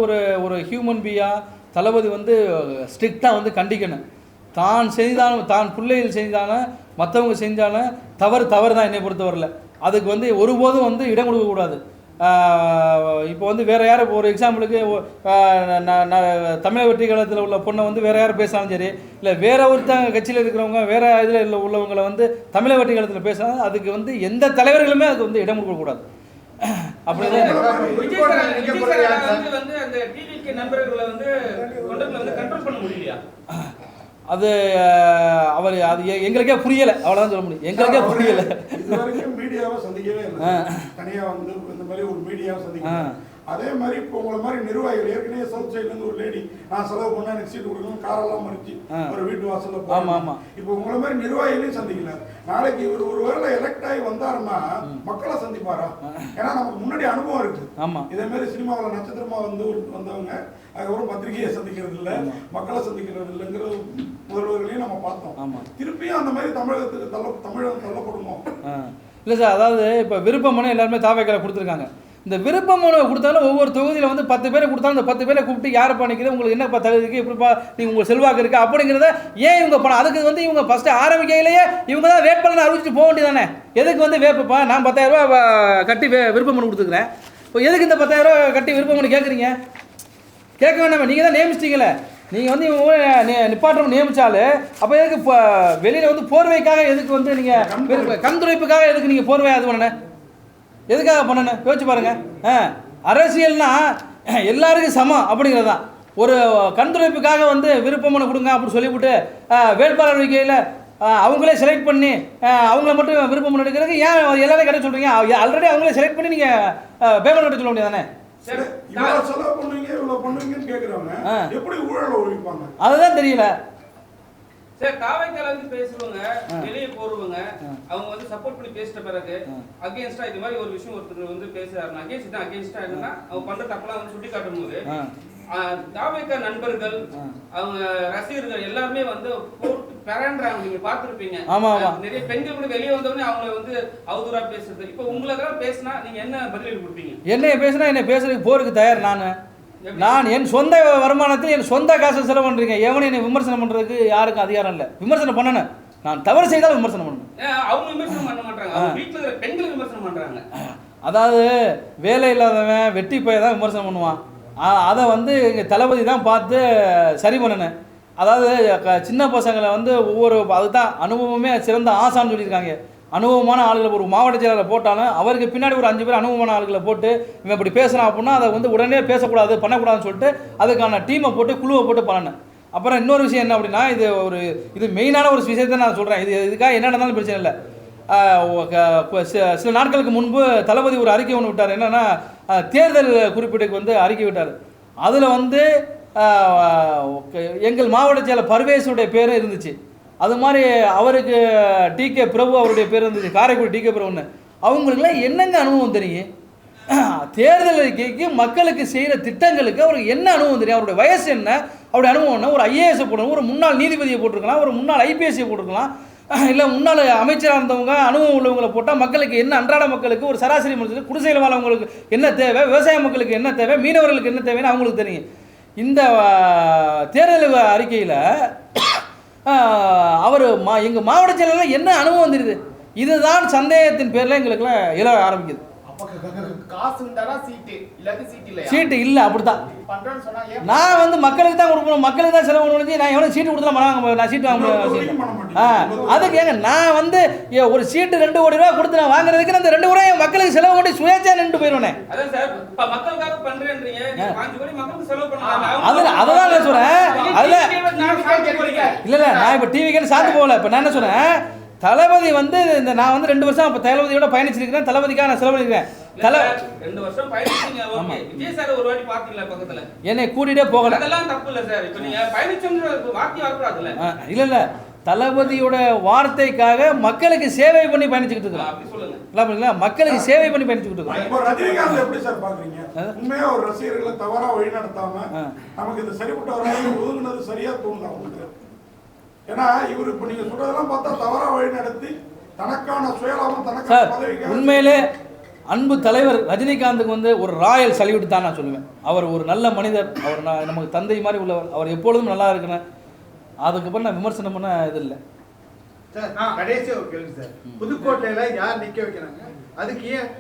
ஒரு ஹியூமன் பீயா தளபதி வந்து ஸ்ட்ரிக்டா வந்து கண்டிக்கணும். தான் செய்தாலும், தான் பிள்ளைகள் செய்தாலும், மற்றவங்க செஞ்சாலும் தவறு தான் என்னை பொறுத்தவரையில். அதுக்கு வந்து ஒருபோதும் வந்து இடம் கொடுக்கக்கூடாது. இப்போ வந்து வேறு யாரும் ஒரு எக்ஸாம்பிளுக்கு தமிழக வெற்றி கழகத்தில் உள்ள பொண்ணை வந்து வேறு யாரும் பேசினாலும் சரி, இல்லை வேறு ஒருத்தங்க கட்சியில் இருக்கிறவங்க வேறு இதில் உள்ளவங்களை வந்து தமிழக வெற்றி கழகத்தில் பேசினாலும் அதுக்கு வந்து எந்த தலைவர்களுமே அதுக்கு வந்து இடம் கொடுக்கக்கூடாது. அப்படிதான் அது அவர் அது எங்களுக்கே புரியலை, அவ்வளோதான் சொல்ல முடியும். எங்களுக்கே புரியலை. இதுவரைக்கும் மீடியாவை சந்திக்கவே இல்லை. தனியாக வந்து இந்த மாதிரி ஒரு மீடியாவை சந்திக்கணும். அதே மாதிரி இப்போ உங்களை மாதிரி நிர்வாகிகள் ஏற்கனவே சவுத் சைட்லேருந்து ஒரு லேடி நான் செலவு பண்ணா எனக்கு சீட்டு கொடுக்கணும் காரெல்லாம் மறிச்சு ஒரு வீட்டு வாசல்ல போகாம இப்போ உங்களை மாதிரி நிர்வாகிகளையும் சந்திக்கல. நாளைக்கு இவர் ஒரு வேளை எலெக்ட் ஆகி வந்தாருன்னா மக்களை சந்திப்பாரா? ஏன்னா நமக்கு முன்னாடி அனுபவம் இருக்கு. இதே மாதிரி சினிமாவில் நட்சத்திரமா வந்தவங்க அதுக்கப்புறம் பத்திரிகையை சந்திக்கிறது இல்லை, மக்களை சந்திக்கிறது இல்லைங்கிற முதல்வர்களையும் நம்ம பார்த்தோம். திருப்பியும் அந்த மாதிரி தமிழகத்துக்கு தமிழகம் தள்ளப்படுமோ? இல்லை சார், அதாவது இப்போ விருப்பமனு எல்லாருமே தாவேக்கால கொடுத்துருக்காங்க. இந்த விருப்ப மனு கொடுத்தாலும் ஒவ்வொரு தொகுதியில் வந்து 10 பேரை கொடுத்தாலும் அந்த 10 பேரை கூப்பிட்டு யாரை பண்ணிக்கிறது, உங்களுக்கு என்னப்பா தகுதிக்கு எப்படிப்பா நீங்கள் உங்களுக்கு செல்வாக்கு இருக்குது அப்படிங்கிறத ஏன் இவங்க பண்ண? அதுக்கு வந்து இவங்க ஃபஸ்ட்டு ஆரம்பிக்கையிலேயே இவங்க தான் வேட்பாளர் அறிவிச்சிட்டு போக வேண்டியதானே. எதுக்கு வந்து வேப்பப்பா நான் 10,000 ரூபா கட்டி விருப்ப மனு கொடுத்துக்கிறேன், இப்போ எதுக்கு இந்த 10,000 ரூபா கட்டி விருப்ப மனு கேட்குறீங்க? கேட்க வேண்டாமே, நீங்கள் தான் நியமிச்சிட்டீங்களே. நீங்கள் வந்து இவங்க நிப்பாட்டம் நியமித்தாலே அப்போ எதுக்கு இப்போ வெளியில் வந்து போர்வைக்காக எதுக்கு வந்து நீங்கள் கண்துடைப்புக்காக எதுக்கு நீங்கள் போர்வை அது பண்ண எதுக்காக பண்ணணும் யோசிச்சு பாருங்க. அரசியல்னா எல்லாருக்கும் சமம் அப்படிங்கிறது தான். ஒரு கண்துடைப்புக்காக வந்து விருப்பமனு கொடுங்க அப்படின்னு சொல்லிவிட்டு வேட்பாளர் அறிக்கையில் அவங்களே செலக்ட் பண்ணி அவங்கள மட்டும் விருப்பமனு எடுக்கிறதுக்கு ஏன் எல்லாரையும் கிடைக்க சொல்கிறீங்க? ஆல்ரெடி அவங்களே செலக்ட் பண்ணி நீங்கள் பேமெண்ட் எடுக்க சொல்ல முடியாது தானே. அதுதான் தெரியல. சார், தாவைக்கால வந்து பேசுறவங்க வெளியே போறவங்க அவங்க வந்து சப்போர்ட் பண்ணி பேசிட்ட பிறகு அகைன்ஸ்டா இது மாதிரி ஒரு விஷயம் ஒருத்தர் வந்து பேசுறாருன்னா அகைன்ஸ்டா என்னன்னா அவங்க பண்ற தப்பெல்லாம் வந்து சுட்டி காட்டும் போது தாவைக்கா நண்பர்கள் அவங்க ரசிகர்கள் எல்லாருமே வந்து போட்டு பெறான்றாங்க. நீங்க பாத்துருப்பீங்க, நிறைய பெண்கள் கூட வெளியே வந்தவொடனே அவங்களை வந்து அவதூறா பேசுறது. இப்போ உங்களை தான் பேசினா நீங்க என்ன பதிலீடு கொடுப்பீங்க? என்னைய பேசினா என்ன பேசுறதுக்கு போறதுக்கு தயார். நான் நான் என் சொந்த வருமானத்தில் என் சொந்த காசை செலவு பண்ணுறீங்க. எவனும் என்னை விமர்சனம் பண்ணுறதுக்கு யாருக்கும் அதிகாரம் இல்லை. விமர்சனம் பண்ணணும், நான் தவறு செய்தால் விமர்சனம் பண்ணணும். அவங்க விமர்சனம் பண்ண மாட்டாங்க, வீட்டில் இருக்கிற பெண்கள் விமர்சனம் பண்ணுறாங்க. அதாவது வேலை இல்லாதவன் வெட்டி போய் தான் விமர்சனம் பண்ணுவான். அதை வந்து எங்கள் தளபதி தான் பார்த்து சரி பண்ணணும். அதாவது சின்ன பசங்களை வந்து ஒவ்வொரு அதுதான் அனுபவமே சிறந்த ஆசான்னு சொல்லியிருக்காங்க. அனுபவமான ஆளுகளை ஒரு மாவட்ட செயலாளரை போட்டாலும் அவருக்கு பின்னாடி ஒரு 5 பேர் அனுபவமான ஆளுகளை போட்டு இவன் இப்படி பேசுகிறான் அப்படின்னா அதை வந்து உடனே பேசக்கூடாது பண்ணக்கூடாதுன்னு சொல்லிட்டு அதுக்கான டீமை போட்டு குழுவை போட்டு பண்ணணும். அப்புறம் இன்னொரு விஷயம் என்ன அப்படின்னா, இது மெயினான ஒரு விஷயத்தை நான் சொல்கிறேன். இதுக்காக என்ன நடந்தாலும் பிரச்சனை இல்லை. சில நாட்களுக்கு முன்பு தளபதி ஒரு அறிக்கை ஒன்று விட்டார். என்னென்னா தேர்தல் குறிப்பீட்டுக்கு வந்து அறிக்கை விட்டார். அதில் வந்து எங்கள் மாவட்ட செயலர் பர்வேஸுடைய பேரும் இருந்துச்சு. அது மாதிரி அவருக்கு டிகே பிரபு அவருடைய பேர் இருந்துச்சு, காரைக்குடி டிகே பிரபுன்னு. அவங்களுக்குலாம் என்னங்க அனுபவம் தெரியும்? தேர்தல் அறிக்கைக்கு மக்களுக்கு செய்கிற திட்டங்களுக்கு அவருக்கு என்ன அனுபவம் தெரியும்? அவருடைய வயசு என்ன, அவருடைய அனுபவம் என்ன? ஒரு ஐஏஎஸ் போடணும், ஒரு முன்னாள் நீதிபதியை போட்டிருக்கலாம், ஒரு முன்னாள் ஐபிஎஸ்சியை போட்டிருக்கலாம், இல்லை முன்னாள் அமைச்சராக இருந்தவங்க அனுபவம் உள்ளவங்களை போட்டால் மக்களுக்கு என்ன, அன்றாட மக்களுக்கு ஒரு சராசரி மனுஷனுக்கு குடிசையில் வாழ்வங்களுக்கு என்ன தேவை, விவசாய மக்களுக்கு என்ன தேவை, மீனவர்களுக்கு என்ன தேவைன்னு அவங்களுக்கு தெரியும். இந்த தேர்தல் அறிக்கையில் அவர் எங்கள் மாவட்ட செயலாளர் என்ன அனுபவம் தெரியுது? இதுதான் சந்தேகத்தின் பேரில் எங்களுக்குலாம் எழ ஆரம்பிக்குது. சீட்டு இல்லை, அப்படித்தான். நான் வந்து மக்களுக்கு தான் கொடுக்கணும், மக்களுக்கு தான் செலவு பண்ணி நான் எவ்வளோ சீட்டு கொடுத்தா நான் சீட்டு வாங்க முடியும். அதுக்கு ஏங்க நான் வந்து ஒரு சீட்டு 2 கோடி ரூபா கொடுத்து நான் வாங்குறதுக்கு அந்த 2 கோடி மக்களுக்கு செலவு பண்ணி சுயேட்சா நின்று போயிடுவேன். அதுதான் நான் சொல்றேன். அதுல இல்ல நான் இப்ப டிவிக்கு சாத்து போகல. இப்ப நான் என்ன சொல்றேன், தளபதி வந்து இந்த நான் வந்து 2 வருஷம் அப்ப தளபதியோட பயணிச்சிருக்கிறேன், தளபதிக்காக நான் செலவு பண்ணிருக்கேன். 2 வருஷம் பயணிச்சீங்க, ஓகே. விஜய் சார் ஒரு வாட்டி பாத்தீங்களா பக்கத்துல? என்னை கூட்டிட்டே போகல. அதெல்லாம் தப்பு இல்ல சார். இப்போ நீங்க பயணிச்சோம்ன்ற வார்த்தை வரக்கூடாதுல்ல. இல்ல தளபதியோட வார்த்தைக்காக மக்களுக்கு சேவை பண்ணி பயணிச்சுக்கிட்டு இருக்கோம். அப்படி சொல்லுங்க. இல்ல மக்களுக்கு சேவை பண்ணி பயணிச்சுக்கிட்டு இருக்கோம். இப்போ ரஜினிகாந்த் எப்படி சார் பாக்குறீங்க? உண்மையா ஒரு ரசிகர்களை தவறா வழிநடத்தாம நமக்கு இது சரிப்பட்ட வராது ஒதுங்குனது சரியா தோணுதா உங்களுக்கு? ஏன்னா இவர் இப்ப நீங்க சொல்றதெல்லாம் பார்த்தா தவறா வழி நடத்தி தனக்கான சுயலாபம் தனக்கான பதவிக்கு உண்மையிலே அன்பு தலைவர் ரஜினிகாந்துக்கு வந்து ஒரு ராயல் சல்யூட் தான் நான் சொல்லுவேன். அவர் ஒரு நல்ல மனிதர், அவர் நமக்கு தந்தை மாதிரி உள்ளவர், அவர் எப்பொழுதும் நல்லா இருக்கணும். அதுக்கப்புறம் நான் விமர்சனம் பண்ண இது இல்லை சார். கடைசி ஒரு கேள்வி சார், புதுக்கோட்டையில யார் நிக்க வைக்கிறாங்க, அதுக்கு ஏன்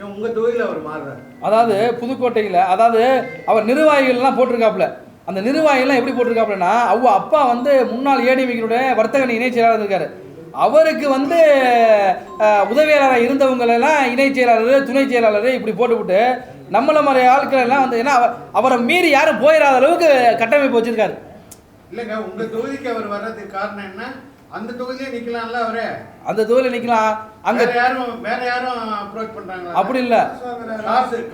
உங்க தொகுதியில் அவர் மாறுறாரு? அதாவது புதுக்கோட்டையில் அதாவது அவர் நிர்வாகிகள்லாம் போட்டிருக்காப்புல. அந்த நிர்வாகிகள்லாம் எப்படி போட்டிருக்காப்புலன்னா, அப்பா வந்து முன்னாள் ஏடிஎம்கேனுடைய வர்த்தக இணைச் செயலாளர் இருக்காரு. அவருக்கு வந்து உதவியாளராக இருந்தவங்களெல்லாம் இணைச் செயலாளர் துணை செயலாளர் இப்படி போட்டுவிட்டு நம்மள மாதிரி ஆட்கள் எல்லாம் வந்து ஏன்னா அவரை மீறி யாரும் போயிடாத அளவுக்கு கட்டமைப்பு வச்சிருக்காரு. இல்லைங்க, உங்க தொகுதிக்கு அவர் வர்றதுக்கு காரணம் என்ன? அந்த தொகுதியிலே நிக்கலாம்ல அவரே. அந்த தொகுதியில நிக்கலாம். அங்க வேற யாரும் அப்ரோச் பண்றாங்களா? அப்படி இல்ல,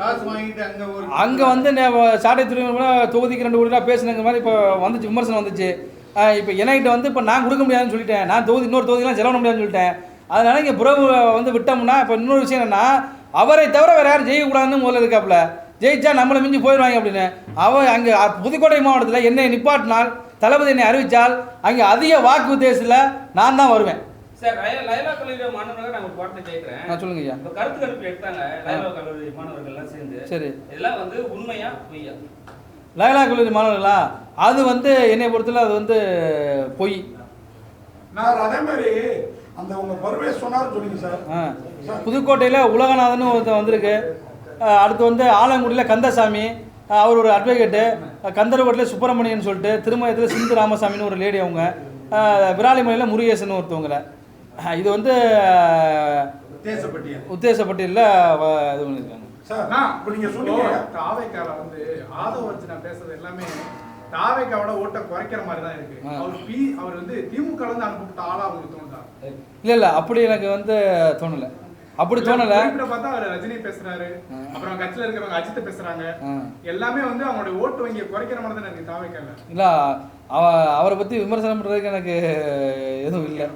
காசு வாங்கிட்டு அங்க வந்து சாட்டை துறை தொகுதிக்கு 2 கோடி ரூபா பேசுனங்க மாதிரி இப்போ வந்துச்சு, விமர்சனம் வந்துச்சு. இப்போ என்கிட்ட வந்து இப்போ நான் கொடுக்க முடியாதுன்னு சொல்லிட்டேன், நான் இன்னொரு தொகுதியெல்லாம் செலவு பண்ண முடியாதுன்னு சொல்லிட்டேன். அதனால இங்கே புறவு வந்து விட்டோம்னா இப்போ இன்னொரு விஷயம் என்னன்னா, அவரை தவிர வேற யாரும் ஜெயிக்கக்கூடாதுன்னு முதல்ல இருக்காப்புல. ஜெயிச்சா நம்மளை மிஞ்சி போயிடுவாங்க அப்படின்னு. அங்கே புதுக்கோட்டை மாவட்டத்தில் என்னை நிப்பாட்டினால், தளபதி என்னை அறிவித்தால் அங்கே அதிக வாக்கு உத்தேசத்தில் நான் தான் வருவேன். சார், லைலா கல்லூரி மாணவர்கள் நான் ஒரு பாட்டு கேட்கிறேன். நான் சொல்லுங்க ஐயா. இப்போ கருத்து கணிப்பு எடுத்தாங்க லைலா கல்லூரி மாணவர்கள் எல்லாம் சேர்ந்து. சரி, இதெல்லாம் வந்து உண்மையா பொய்யா? லைலா கல்லூரி மாணவர்களா, அது வந்து என்னை பொறுத்தல அது வந்து பொய். நான் அதே மாதிரி அந்த உங்க பர்வேஸ் சொன்னார் சொன்னீங்க சார். புதுக்கோட்டையில் உலகநாதன் ஒருத்தர் வந்திருக்கு. அடுத்து வந்து ஆலங்குடியில் கந்தசாமி, அவர் ஒரு அட்வொகேட்டு. கந்தரகோட்டில் சுப்பிரமணியன் சொல்லிட்டு, திருமயத்தில் சிந்து ராமசாமின்னு ஒரு லேடி, அவங்க விராலிமலையில் முருகேசன் ஒருத்தவங்களை. இது வந்து உத்தேசப்பட்டியலில் இது பண்ணியிருக்காங்க. தாவேக்கால வந்து ஆதவ பேசுறது எல்லாமே தாவேக்காவோட ஓட்ட குறைக்கிற மாதிரி தான் இருக்கு. அவர் வந்து திமுக வந்து அனுப்பப்பட்ட ஆளா அவங்களுக்கு தோணுதா? இல்ல அப்படி எனக்கு வந்து தோணல. அப்படி தோணல. பார்த்தா அவர் ரஜினி பேசுறாரு, அப்புறம் கட்சியில இருக்கிறவங்க அஜித்தை பேசுறாங்க, எல்லாமே வந்து அவங்களுடைய ஓட்டு வங்கியை குறைக்கிற மாதிரி தான் இருக்கு தாவேக்கால. இல்ல அவரை பத்தி விமர்சனம் பண்றதுக்கு எனக்கு எதுவும் இல்லை.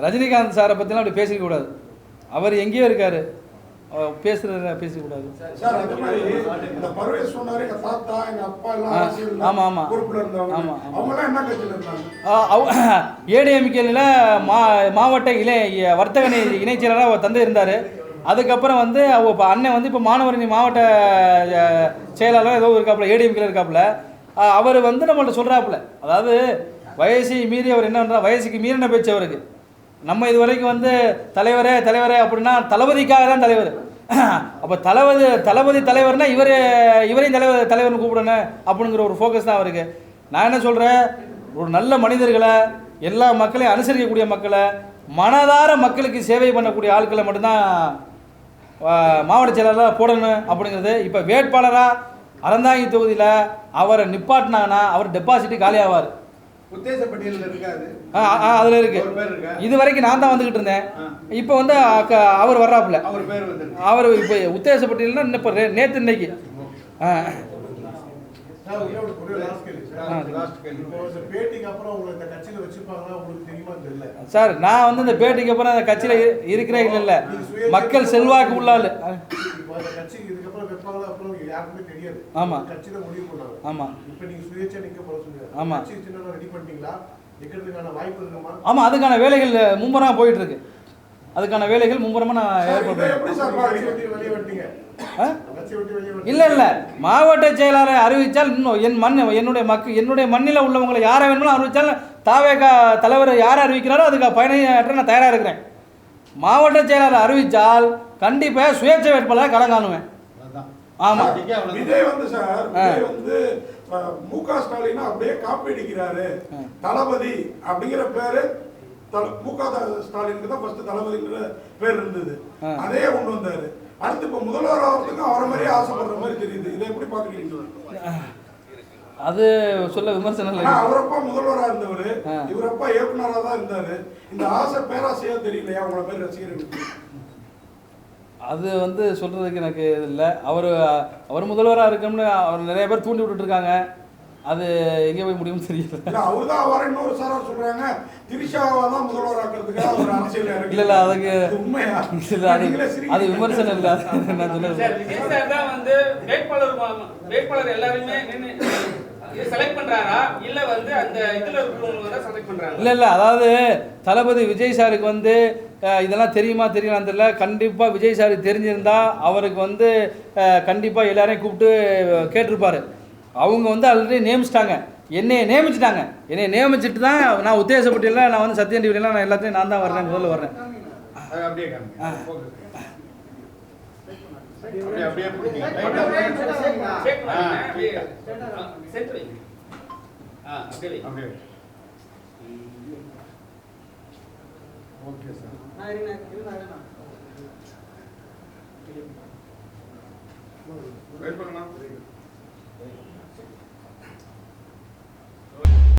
ரஜினிகாந்த் சாரை பத்திலாம் அப்படி பேசிக்க கூடாது. அவர் எங்கேயோ இருக்காரு, பேசுறத பேசக்கூடாது. சார், அதே மாதிரி இந்த பர்வேஸ் சொன்னாரு, எங்க தாத்தா எங்க அப்பா எல்லாம் அரசியல்ல ஆமா ஆமா பொறுப்புல இருந்தவங்க. ஆமா அவங்க எல்லாம் என்ன கட்சியில இருந்தாங்க? ஏடிஎம்கேல மாவட்ட வர்த்தக இணைச் செயலராக தந்தை இருந்தார். அதுக்கப்புறம் வந்து இப்போ அண்ணன் வந்து இப்போ மாணவரணி மாவட்ட செயலாளர் ஏதோ இருக்காப்புல, ஏடிஎம்கில் இருக்காப்புல. அவர் வந்து நம்மள்ட்ட சொல்கிறாப்புல, அதாவது வயசை மீறி அவர் என்ன பண்ணுறா, வயசுக்கு மீறின பேச்சு அவருக்கு. நம்ம இது வரைக்கும் வந்து தலைவரே தலைவரே அப்படின்னா தளபதிக்காக தான் தலைவர். அப்போ தளபதி தலைவர்னா இவரையும் தலைவர்னு கூப்பிடணும் அப்படிங்கிற ஒரு ஃபோக்கஸ் தான் அவருக்கு. நான் என்ன சொல்கிறேன், ஒரு நல்ல மனிதர்களை, எல்லா மக்களையும் அனுசரிக்கக்கூடிய மக்களை, மனதார மக்களுக்கு சேவை பண்ணக்கூடிய ஆட்களை மட்டும்தான் மாவட்ட செயலாளராக போடணும் அப்படிங்கிறது. இப்போ வேட்பாளராக அறந்தாங்கி தொகுதியில் அவரை நிப்பாட்டினாங்கன்னா அவர் டெபாசிட்டு காலி ஆவார். உத்தேச பட்டியலில் இருக்காது, அதில் இருக்கு. இது வரைக்கும் நான் தான் வந்துக்கிட்டு இருந்தேன். இப்போ வந்து அவர் வர்றாப்புல, அவர் பேர் வந்து அவர் இப்போ உத்தேச பட்டியல்னா இப்போ நேற்று இன்னைக்கு. சார் நான் வந்து இந்த பேட்டிக்கு அப்புறம் அந்த கட்சியில் இருக்கிறேன். இல்லை மக்கள் செல்வாக்கு உள்ளாள். ஆமாம் ஆமாம் ஆமாம் ஆமாம் அதுக்கான வேலைகள் மும்முரமாக போயிட்டு இருக்கு. அதுக்கான வேலைகள் மும்முரமாக நான் ஏற்பாடு. இல்லை இல்லை, மாவட்ட செயலாளரை அறிவித்தால் இன்னும் என்னுடைய மண்ணில் உள்ளவங்களை யாரை வேணுமோ அறிவித்தால் தாவேகா தலைவர் யாரை அறிவிக்கிறாரோ அதுக்கு பயணியாற்ற நான் தயாராக இருக்கிறேன். மாவட்ட செயலாளர் அறிவித்தால் கண்டிப்பாக சுயேட்சை வேட்பாளராக களம் காணுவேன். ஆமா, விஜய் வந்து சார், விஜய் வந்து மு.க. ஸ்டாலின் அப்படியே காப்பி அடிக்கிறாரு. தளபதி அப்படிங்கிற பேரு மு.க. ஸ்டாலினுக்கு தான் ஃபர்ஸ்ட் தளபதிங்கிற பேர் இருந்தது, அதே கொண்டு வந்தாரு. அடுத்து இப்ப முதல்வர் ஆகிறதுக்கு அவரை மாதிரியே ஆசைப்படுற மாதிரி தெரியுது. இதை எப்படி பாக்குறீங்க? அது சொல்ல விமர்சனம் இல்லை. அவரப்பா முதல்வராக இருந்தவர், இவரப்பா இயக்குனராக தான் இருந்தாரு. இந்த ஆசை பேராசையா தெரியலையா உங்களை பேர் ரசிகர்களுக்கு? அது வந்து சொல்கிறதுக்கு எனக்கு இது இல்லை. அவர் முதல்வராக இருக்கணும்னு அவர் நிறைய பேர் தூண்டி விட்டுருக்காங்க. அது எங்கே போய் முடியும்னு தெரியல. அவர் தான் வர இன்னொரு சார் சொல்கிறாங்க, திரிஷாவை தான் முதல்வராக்கிறதுக்காக ஒரு அரசியல். இல்லை இல்லை, அதுக்கு உண்மையா? அது விமர்சனம் இல்லை. நான் சொல்லுவேன், விஜய் சார் தான் வந்து வேட்பாளர் எல்லாருமே செலக்ட் பண்றாரா இல்ல வந்து அந்த இதுல இருக்கிறவங்க தான் செலக்ட் பண்றாங்க? இல்ல இல்ல, அதாவது தளபதி விஜய் சாருக்கு வந்து இதெல்லாம் தெரியமா தெரியலாம் தெரியல. கண்டிப்பா விஜய் சாருக்கு தெரிஞ்சிருந்தா அவருக்கு வந்து கண்டிப்பா எல்லாரையும் கூப்பிட்டு கேட்டிருப்பாரு. அவங்க வந்து ஆல்ரெடி நியமிச்சிட்டாங்க, என்னையை நியமிச்சுட்டு தான் நான் உத்தேசப்பட்டியெல்லாம் நான் வந்து சத்தியம் டிவிலாம் நான் எல்லாத்தையும் நான் தான் வர்றேன், முதல்ல வர்றேன். ஓகே சார், வெயிட் பண்ணலாம்.